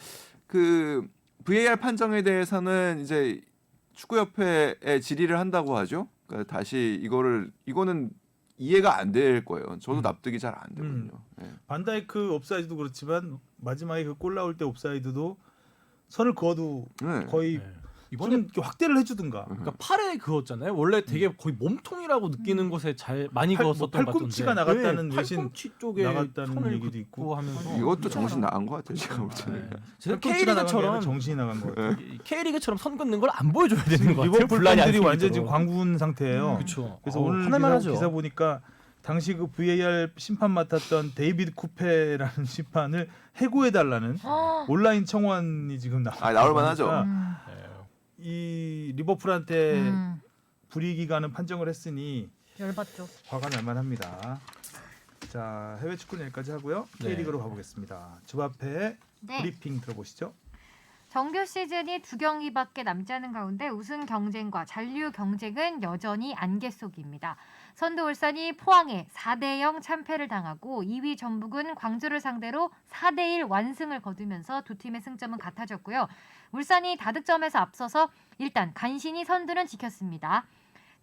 그 VAR 판정에 대해서는 이제 축구협회에 질의를 한다고 하죠. 그러니까 다시 이거는 이해가 안 될 거예요. 저도 납득이 잘 안 되거든요. 네. 반다이크 옵사이드도 그렇지만 마지막에 그 골 나올 때 옵사이드도 선을 그어도 네. 거의 네. 이번에 이번에 좀 확대를 해주든가. 그러니까 팔에 그었잖아요. 원래 되게 거의 몸통이라고 느끼는 곳에 잘 많이 팔- 그었었던 것 같은데. 팔꿈치가 나갔다는 외신 팔꿈치 쪽에 나갔다는 손을 얘기도 있고. 하면서 이것도 정신 나간 것 같아요. 제가 볼 때는. 제가 팔꿈치가 나간 게 아니라 K리그처럼 정신이 나간 거 같아요. K리그처럼 선 긋는 걸 안 보여줘야 되는 것 같아요. 리버풀 분란이 안 팬들이 완전 생기도록. 지금 광분 상태예요. 그렇죠. 그래서 오늘 기사 보니까 당시 그 VAR 심판 맡았던 데이비드 쿠페라는 심판을 해고해달라는 온라인 청원이 지금 나올 만하죠. 이 리버풀한테 불이익이 가는 판정을 했으니 열받죠. 화가 날 만합니다. 자 해외 축구는 여기까지 하고요. 네. K리그로 가보겠습니다. 주바페의 네. 브리핑 들어보시죠. 정규 시즌이 2경기밖에 남지 않은 가운데 우승 경쟁과 잔류 경쟁은 여전히 안개 속입니다. 선두 울산이 포항에 4대0 참패를 당하고 2위 전북은 광주를 상대로 4대1 완승을 거두면서 두 팀의 승점은 같아졌고요. 울산이 다득점에서 앞서서 일단 간신히 선두는 지켰습니다.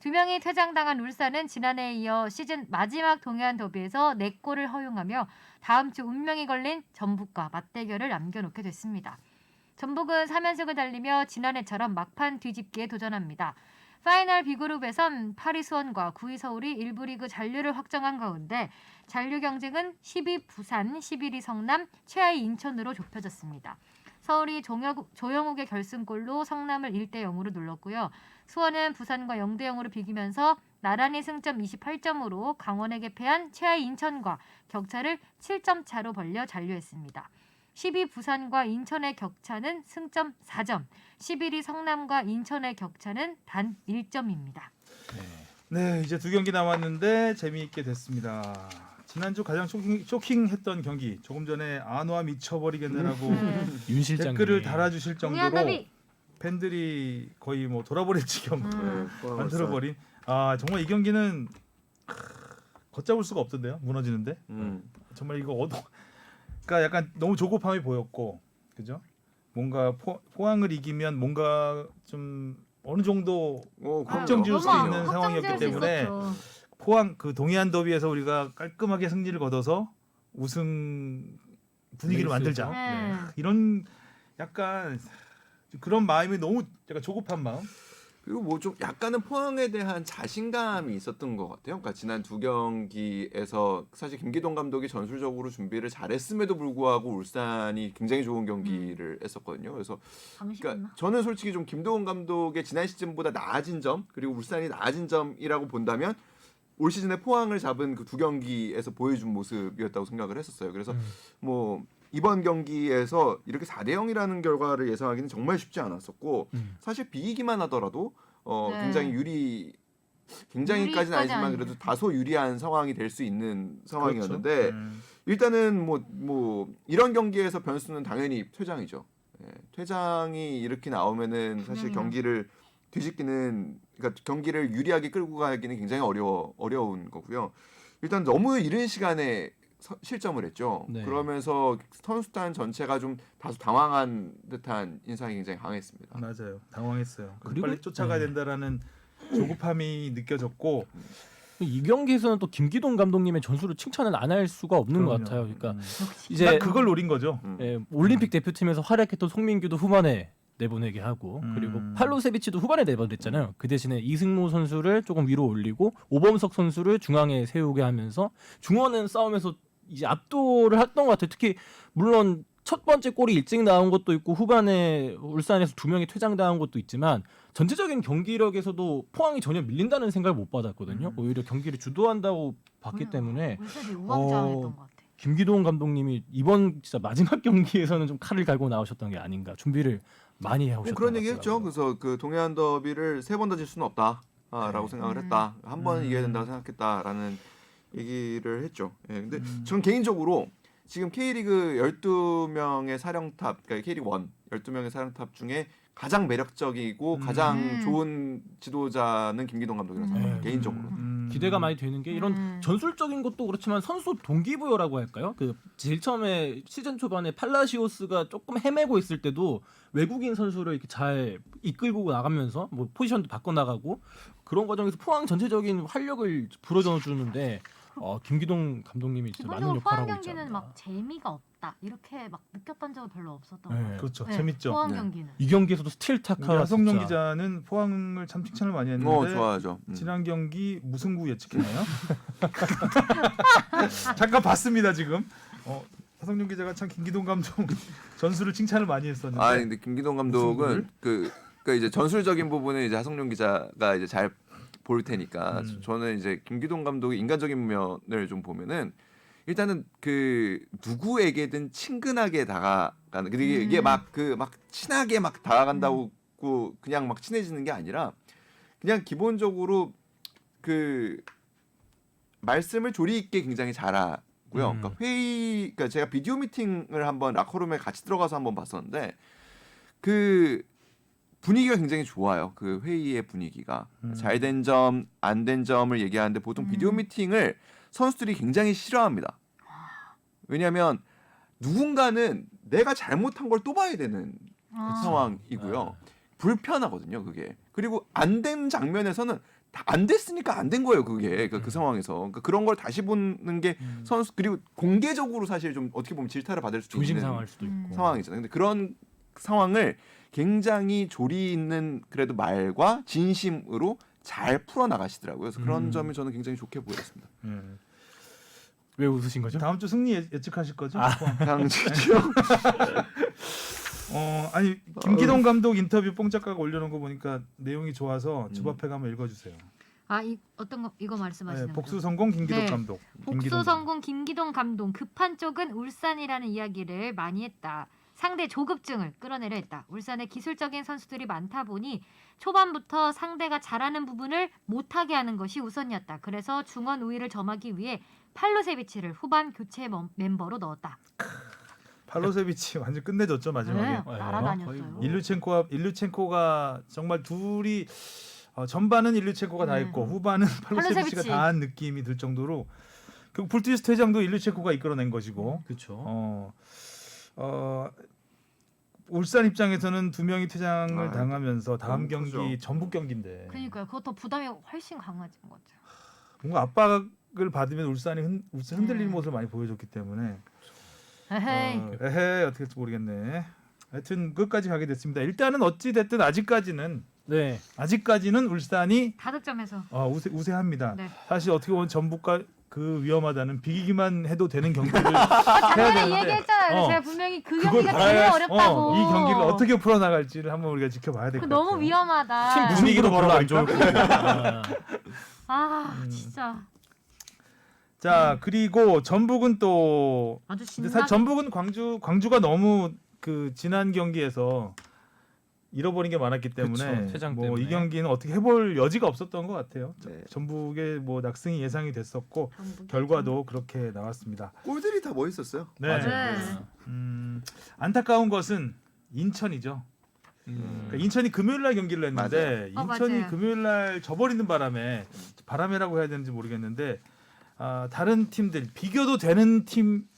2명이 퇴장당한 울산은 지난해에 이어 시즌 마지막 동해안 더비에서 4골을 허용하며 다음 주 운명이 걸린 전북과 맞대결을 남겨놓게 됐습니다. 전북은 3연승을 달리며 지난해처럼 막판 뒤집기에 도전합니다. 파이널 B그룹에선 8위 수원과 9위 서울이 1부 리그 잔류를 확정한 가운데 잔류 경쟁은 10위 부산, 11위 성남, 최하위 인천으로 좁혀졌습니다. 서울이 조영욱의 결승골로 성남을 1대0으로 눌렀고요. 수원은 부산과 0대0으로 비기면서 나란히 승점 28점으로 강원에게 패한 최하위 인천과 격차를 7점 차로 벌려 잔류했습니다. 10위 부산과 인천의 격차는 승점 4점, 11위 성남과 인천의 격차는 단 1점입니다. 네 이제 2경기 남았는데 재미있게 됐습니다. 지난주 가장 쇼킹했던 경기 조금 전에 안와 미쳐버리겠네라고 윤 실장 댓글을 달아주실 정도로 동해안더비! 팬들이 거의 뭐 돌아버릴 지경 네, 만들어버린 정말 이 경기는 걷잡을 수가 없던데요. 무너지는데 정말 이거 그러니까 약간 너무 조급함이 보였고 그죠? 뭔가 포항을 이기면 뭔가 좀 어느 정도 확정 지을 수 어머, 있는 확정 상황이었기 지을 수 때문에 있었죠. 포항 그 동해안 더비에서 우리가 깔끔하게 승리를 거둬서 우승 분위기를 레이스죠. 만들자. 네. 이런 약간 그런 마음이 너무 약간 조급한 마음. 그리고 뭐 좀 약간은 포항에 대한 자신감이 있었던 것 같아요. 그러니까 지난 2경기에서 사실 김기동 감독이 전술적으로 준비를 잘했음에도 불구하고 울산이 굉장히 좋은 경기를 했었거든요. 그래서 그러니까 저는 솔직히 좀 김도훈 감독의 지난 시즌보다 나아진 점 그리고 울산이 나아진 점이라고 본다면 올 시즌에 포항을 잡은 그 2경기에서 보여준 모습이었다고 생각을 했었어요. 그래서 뭐 이번 경기에서 이렇게 4대0이라는 결과를 예상하기는 정말 쉽지 않았었고 사실 비기기만 하더라도 네. 굉장히까지는 아니지만 아니죠. 그래도 다소 유리한 상황이 될 수 있는 상황이었는데 그렇죠. 일단은 뭐 이런 경기에서 변수는 당연히 퇴장이죠. 퇴장이 이렇게 나오면은 사실 분명히요. 경기를 뒤집기는 그러니까 경기를 유리하게 끌고 가기는 굉장히 어려운 거고요. 일단 너무 이른 시간에 실점을 했죠. 네. 그러면서 선수단 전체가 좀 다소 당황한 듯한 인상이 굉장히 강했습니다. 맞아요. 당황했어요. 그리고- 빨리 쫓아가야 된다라는 조급함이 느껴졌고 이 경기에서는 또 김기동 감독님의 전술을 칭찬을 안 할 수가 없는 것 그럼요. 같아요. 그러니까 역시 이제 딱 그걸 노린 거죠. 예, 올림픽 대표팀에서 활약했던 송민규도 후반에 내보내게 하고 그리고 팔로세비치도 후반에 내보냈잖아요. 그 대신에 이승모 선수를 조금 위로 올리고 오범석 선수를 중앙에 세우게 하면서 중원은 싸움에서 이제 압도를 했던 것 같아요. 특히 물론 첫 번째 골이 일찍 나온 것도 있고 후반에 울산에서 2명이 퇴장당한 것도 있지만 전체적인 경기력에서도 포항이 전혀 밀린다는 생각을 못 받았거든요. 오히려 경기를 주도한다고 봤기 때문에 울산이 우왕좌왕했던 것 같아. 김기동 감독님이 이번 진짜 마지막 경기에서는 좀 칼을 갈고 나오셨던 게 아닌가. 준비를 많이 해오셨던 뭐 그런 것 얘기 했죠. 같더라고요. 그래서 그 동해안 더비를 3번 던질 수는 없다라고 생각을 했다. 한 번 이겨야 된다고 생각했다라는 얘기를 했죠. 예, 근데 전 개인적으로 지금 K리그 12명의 사령탑, 그러니까 K리그 1 12명의 사령탑 중에 가장 매력적이고 가장 좋은 지도자는 김기동 감독이라고 생각해요. 개인적으로. 기대가 많이 되는 게 이런 전술적인 것도 그렇지만 선수 동기부여라고 할까요? 그 제일 처음에 시즌 초반에 팔라시오스가 조금 헤매고 있을 때도 외국인 선수를 이렇게 잘 이끌고 나가면서 뭐 포지션도 바꿔 나가고 그런 과정에서 포항 전체적인 활력을 불어넣어 주는데 김기동 감독님이 진짜 많은 기본적으로 역할을 포항 하고 있지 경기는 않나. 막 재미가 없다 이렇게 막 느꼈던 적은 별로 없었던 네. 것 같아요. 그렇죠. 네, 재밌죠. 포항 네. 경기는. 이 경기에서도 스틸 타카 하성룡 기자는 포항을 참 칭찬을 많이 했는데 좋아하죠. 지난 경기 무승부 예측했나요? 잠깐 봤습니다 지금. 하성룡 기자가 참 김기동 감독 전술을 칭찬을 많이 했었는데. 아 근데 김기동 감독은 그러니까 이제 전술적인 부분은 이제 하성룡 기자가 이제 잘 볼 테니까 저는 이제 김기동 감독의 인간적인 면을 좀 보면은 일단은 그 누구에게든 친근하게 다가가는 근데 이게 막 친하게 막 다가간다고 그냥 막 친해지는 게 아니라 그냥 기본적으로 그 말씀을 조리 있게 굉장히 잘하고요. 그러니까 그러니까 제가 비디오 미팅을 한번 라커룸에 같이 들어가서 한번 봤었는데 그 분위기가 굉장히 좋아요. 그 회의의 분위기가 잘 된 점, 안 된 점을 얘기하는데 보통 비디오 미팅을 선수들이 굉장히 싫어합니다. 왜냐하면 누군가는 내가 잘못한 걸 또 봐야 되는 상황이고요. 불편하거든요, 그게. 그리고 안 된 장면에서는 다 안 됐으니까 안 된 거예요, 그게 그 상황에서. 그러니까 그런 걸 다시 보는 게 선수 그리고 공개적으로 사실 좀 어떻게 보면 질타를 받을 수도 있는 조심상할 수도 있고. 상황이잖아요. 근데 그런 상황을 굉장히 조리 있는 그래도 말과 진심으로 잘 풀어 나가시더라고요. 그래서 그런 점이 저는 굉장히 좋게 보였습니다. 왜 웃으신 거죠? 다음 주 승리 예측하실 거죠? 강지죠. 아니 김기동 감독 인터뷰 뽕짝가가 올려놓은 거 보니까 내용이 좋아서 집 앞에 가면 읽어주세요. 어떤 거 이거 말씀하시는 네, 거죠? 복수 성공 김기동 네. 감독. 복수 김기동 성공 김기동 감독. 급한 쪽은 울산이라는 이야기를 많이 했다. 상대 조급증을 끌어내려 했다. 울산에 기술적인 선수들이 많다 보니 초반부터 상대가 잘하는 부분을 못하게 하는 것이 우선이었다. 그래서 중원 우위를 점하기 위해 팔로세비치를 후반 교체 멤버로 넣었다. 팔로세비치 완전 끝내줬죠 마지막에. 네, 거의 날아다녔어요. 뭐. 일루첸코가 정말 둘이 전반은 일루첸코가 다 했고 후반은 팔로세비치가 팔로세비치. 다 한 느낌이 들 정도로 결국 불티스 퇴장도 일루첸코가 이끌어낸 것이고 그렇죠. 울산 입장에서는 2명이 퇴장을 아, 당하면서 다음 너무 경기 크죠. 전북 경기인데 그러니까요. 그것도 부담이 훨씬 강해진 거죠. 뭔가 압박을 받으면 울산이 흔들리는 모습을 많이 보여줬기 때문에 에헤이. 에헤 어떻게 될지 모르겠네. 하여튼 끝까지 가게 됐습니다. 일단은 어찌 됐든 아직까지는 울산이 다득점에서. 우세합니다. 네. 사실 어떻게 보면 전북과 그 위험하다는 비기기만 해도 되는 경기를 해야 작년에 되는데 얘기했잖아요. 어, 제가 분명히 그 그걸 경기가 제일 봐야- 어렵다고. 이 경기를 어떻게 풀어나갈지를 한번 우리가 지켜봐야 될 것 같아요. 너무 위험하다. 팀 분위기도 별로 안 좋을 거고. 진짜 자 그리고 전북은 또 아주 근데 신나게. 사실 전북은 광주가 너무 그 지난 경기에서 잃어버린 게 많았기 때문에 그쵸, 퇴장 뭐 때문에. 이 경기는 어떻게 해볼 여지가 없었던 것 같아요. 네. 전북의 뭐 낙승이 예상이 됐었고 전북이 결과도 그렇게 나왔습니다. 골들이 다 멋있었어요. 네. 네. 안타까운 것은 인천이죠. 그러니까 인천이 금요일날 경기를 했는데 맞아요. 인천이 맞아요. 금요일날 져버리는 바람에라고 해야 되는지 모르겠는데 다른 팀들 비교도 되는 팀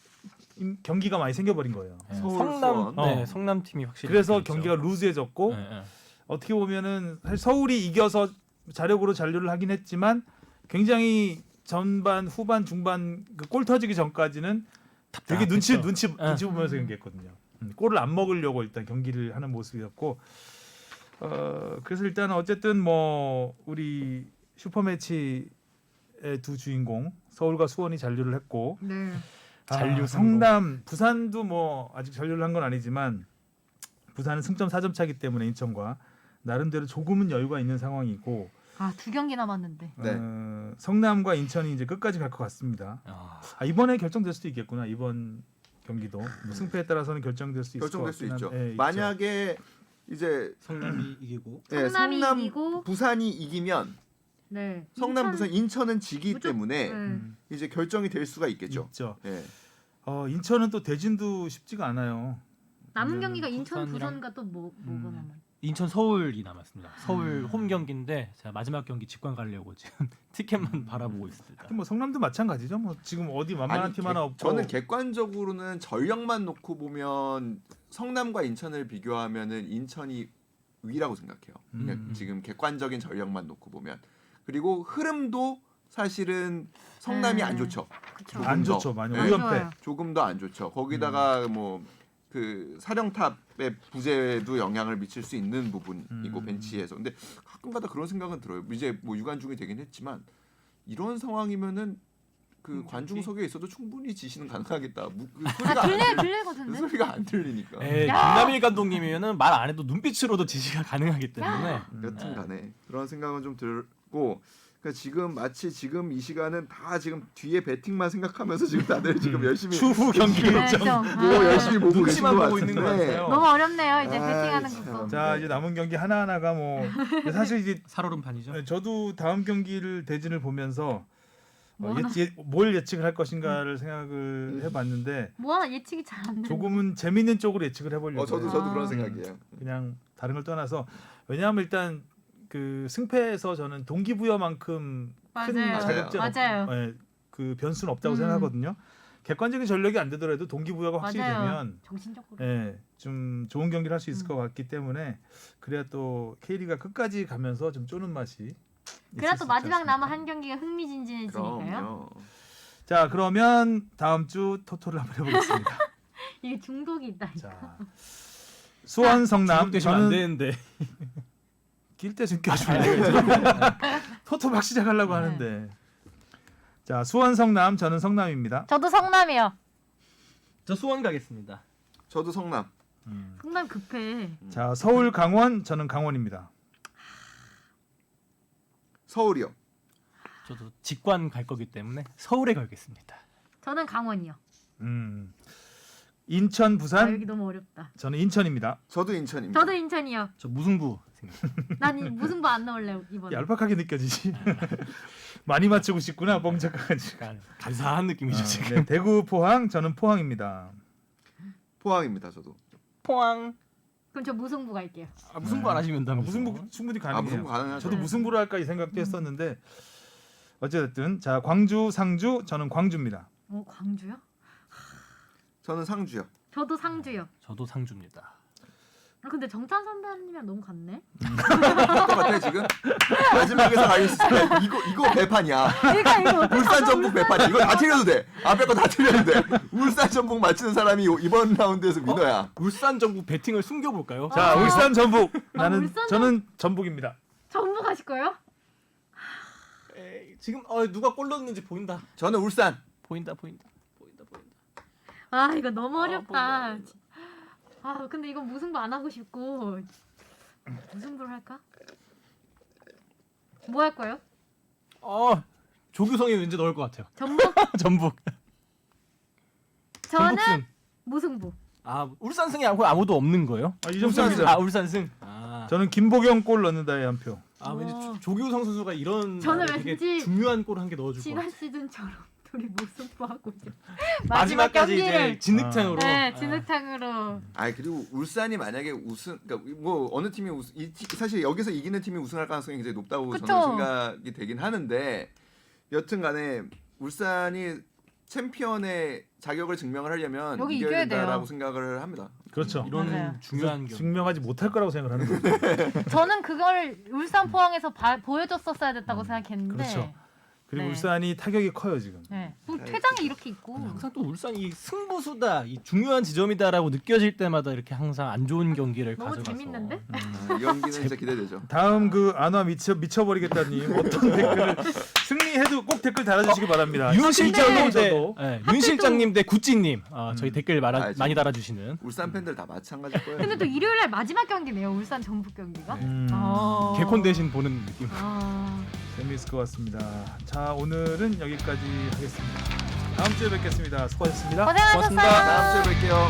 경기가 많이 생겨버린 거예요. 서울, 수원. 성남 팀이 확실히 그래서 그렇죠. 경기가 루즈해졌고 네. 어떻게 보면은 사실 서울이 이겨서 자력으로 잔류를 하긴 했지만 굉장히 전반, 후반, 중반 그 골 터지기 전까지는 되게 눈치 보면서 경기했거든요. 골을 안 먹으려고 일단 경기를 하는 모습이었고, 그래서 일단 어쨌든 뭐 우리 슈퍼매치의 두 주인공 서울과 수원이 잔류를 했고, 네. 잔류 성남, 부산도 뭐 아직 잔류를 한 건 아니지만 부산은 승점 4점 차기 때문에 인천과 나름대로 조금은 여유가 있는 상황이고, 아, 2경기 남았는데. 네. 성남과 인천이 이제 끝까지 갈 것 같습니다. 이번에 결정될 수도 있겠구나. 이번 경기도 뭐 승패에 따라서는 결정될 수 있을 것 결정될 수 같긴 있죠. 한데, 만약에 이제 성남이 이기고 성남이 성남 이기고 부산이 이기면 네. 성남 부산 인천은 지기 무조건- 때문에 네. 이제 결정이 될 수가 있겠죠. 있죠. 예. 인천은 또 대진도 쉽지가 않아요. 남은 경기가 인천 부산이랑- 부산과 또 뭐가 남아? 인천 서울이 남았습니다. 서울 홈 경기인데 제가 마지막 경기 직관 가려고 지금 티켓만 바라보고 있습니다. 하긴 뭐 성남도 마찬가지죠. 뭐 지금 어디 만만한 아니, 팀 하나 없고. 저는 객관적으로는 전력만 놓고 보면 성남과 인천을 비교하면은 인천이 위라고 생각해요. 그러니까 지금 객관적인 전력만 놓고 보면, 그리고 흐름도 사실은 성남이 네. 안 좋죠. 그쵸. 안 더. 좋죠. 많이 네. 안 5연패. 좋아요. 조금 더 안 좋죠. 거기다가 뭐 그 사령탑의 부재도 영향을 미칠 수 있는 부분이고 벤치에서. 근데 가끔가다 그런 생각은 들어요. 이제 뭐 유관중이 되긴 했지만 이런 상황이면은 그 관중석에 있어도 충분히 지시는 가능하겠다. 그 소리가 그 들리거든요. 소리가 안 들리니까. 김남일 감독님이면은 말 안 해도 눈빛으로도 지시가 가능하기 때문에 여튼간에 그런 생각은 좀 들고, 그러니까 지금 마치 지금 이 시간은 다 지금 뒤에 배팅만 생각하면서 지금 다들 지금 열심히 추후 경기 네, 일정. 좀. 뭐 열심히 보고 계신 눈치만 것 보고 있는 것 같은데. 같아요. 너무 어렵네요. 이제 아이, 배팅하는 참. 것도. 자, 이제 남은 경기 하나하나가 뭐 사실 이제 살얼음판이죠. 저도 다음 경기를 대진을 보면서 뭐 하나- 뭘 예측을 할 것인가를 생각을 해봤는데 뭐 하나 예측이 잘 안 돼. 조금은 재밌는 쪽으로 예측을 해보려고. 저도 해요. 그런 생각이에요. 그냥 다른 걸 떠나서, 왜냐하면 일단 그 승패에서 저는 동기부여만큼 큰 맞아요. 자격제는 맞아요. 그 변수는 없다고 생각하거든요. 객관적인 전력이 안 되더라도 동기부여가 확실히 맞아요. 되면 정신적으로. 좀 좋은 경기를 할 수 있을 것 같기 때문에, 그래야 또 K리가 끝까지 가면서 좀 쪼는 맛이. 그래야 있을 또 수 마지막 있지 남은 않습니까? 한 경기가 흥미진진해지니까요. 그럼요. 자, 그러면 다음 주 토토를 한번 해보겠습니다. 이게 중독이 있다. 자, 수원 성남. 중독되시면 안 되는데 낄때 좀 껴줄래요. 토토 막 시작하려고 네. 하는데. 자, 수원 성남. 저는 성남입니다. 저도 성남이요. 저 수원 가겠습니다. 저도 성남. 성남 급해. 자, 서울 강원. 저는 강원입니다. 서울이요. 저도 직관 갈 거기 때문에 서울에 가겠습니다. 저는 강원이요. 인천 아, 부산. 여기 너무 어렵다. 저는 인천입니다. 저도 인천입니다. 저도 인천이요. 저 무승부 생각. 난 무승부 안 넣을래 이번에. 얄팍하게 느껴지지. 많이 맞추고 싶구나, 뽕 작가가 지금. 약간 간사한 느낌이죠 지금. 네, 대구 포항. 저는 포항입니다. 포항입니다. 저도. 포항. 그럼 저 무승부 갈게요. 무승부 안 하시면 된다면서. 무승부 충분히 가능해요. 무승부 가능하죠. 저도 무승부로 할까 이 생각도 했었는데, 어쨌든 자, 광주 상주. 저는 광주입니다. 광주요? 저는 상주요. 저도 상주요. 저도 상주입니다. 아, 근데 정찬 선배님이랑 너무 같네. 똑같아 지금. 마지막에서 알겠어. 이거 배판이야. 그러니까 이거 울산 전북 배판이야. 이거 다 틀려도 돼. 앞에 거 다 틀려도 돼. 울산 전북 맞히는 사람이 이번 라운드에서 위너야. 울산 전북 배팅을 숨겨볼까요? 자, 울산 전북. 나는 울산 저는 전북입니다. 전부 가실 거예요? 에이, 지금 누가 골 넣었는지 보인다. 저는 울산. 보인다. 아 이거 너무 어렵다. 보인다. 아 근데 이건 무승부 안 하고 싶고 무승부를 할까? 뭐 할 거예요? 조규성이 왠지 넣을 것 같아요. 전북? 전북. 저는 전북승. 무승부. 울산승이 아무도 없는 거예요? 이정찬 기자. 울산승. 저는 김보경 골 넣는다에 한 표. 왠지 어. 조규성 선수가 이런 저는 되게 왠지 중요한 골 한 개 넣어줄 것 지난 같아요. 시즌처럼 둘이 무승부하고 이제 마지막까지 경기를 이제 진흙탕으로. 네 진흙탕으로. 아니 그리고 울산이 만약에 그러니까 뭐 어느 팀이 사실 여기서 이기는 팀이 우승할 가능성이 굉장히 높다고 그쵸. 저는 생각이 되긴 하는데, 여튼간에 울산이 챔피언의 자격을 증명을 하려면 여기 이겨야 이겨야 된다라고 돼요. 생각을 합니다. 그렇죠. 이런 맞아요. 중요한 경기. 증명하지 못할 거라고 생각을 하는 거죠. 저는 그걸 울산 포항에서 보여줬었어야 됐다고 생각했는데. 그렇죠. 그리고 네. 울산이 타격이 커요 지금. 네. 뭐 퇴장이 이렇게 있고. 항상 또 울산이 이 승부수다, 이 중요한 지점이다라고 느껴질 때마다 이렇게 항상 안 좋은 경기를 너무 가져가서 재밌는데? 이 경기는 진짜 기대되죠. 다음 그 안와 미쳐버리겠다님 어떤 댓글을 승리해도 꼭 댓글 달아주시기 바랍니다. 윤 실장님 대 저도. 윤 실장님 대 구찌님, 저희 댓글 아, 많이 달아주시는 울산 팬들 다 마찬가지일 거예요. 근데 또 일요일 날 마지막 경기네요. 울산 전북 경기가. 개콘 대신 보는 느낌. 재미있을 것 같습니다. 자 오늘은 여기까지 하겠습니다. 다음 주에 뵙겠습니다. 수고하셨습니다. 고생하셨어요. 고맙습니다. 다음 주에 뵐게요.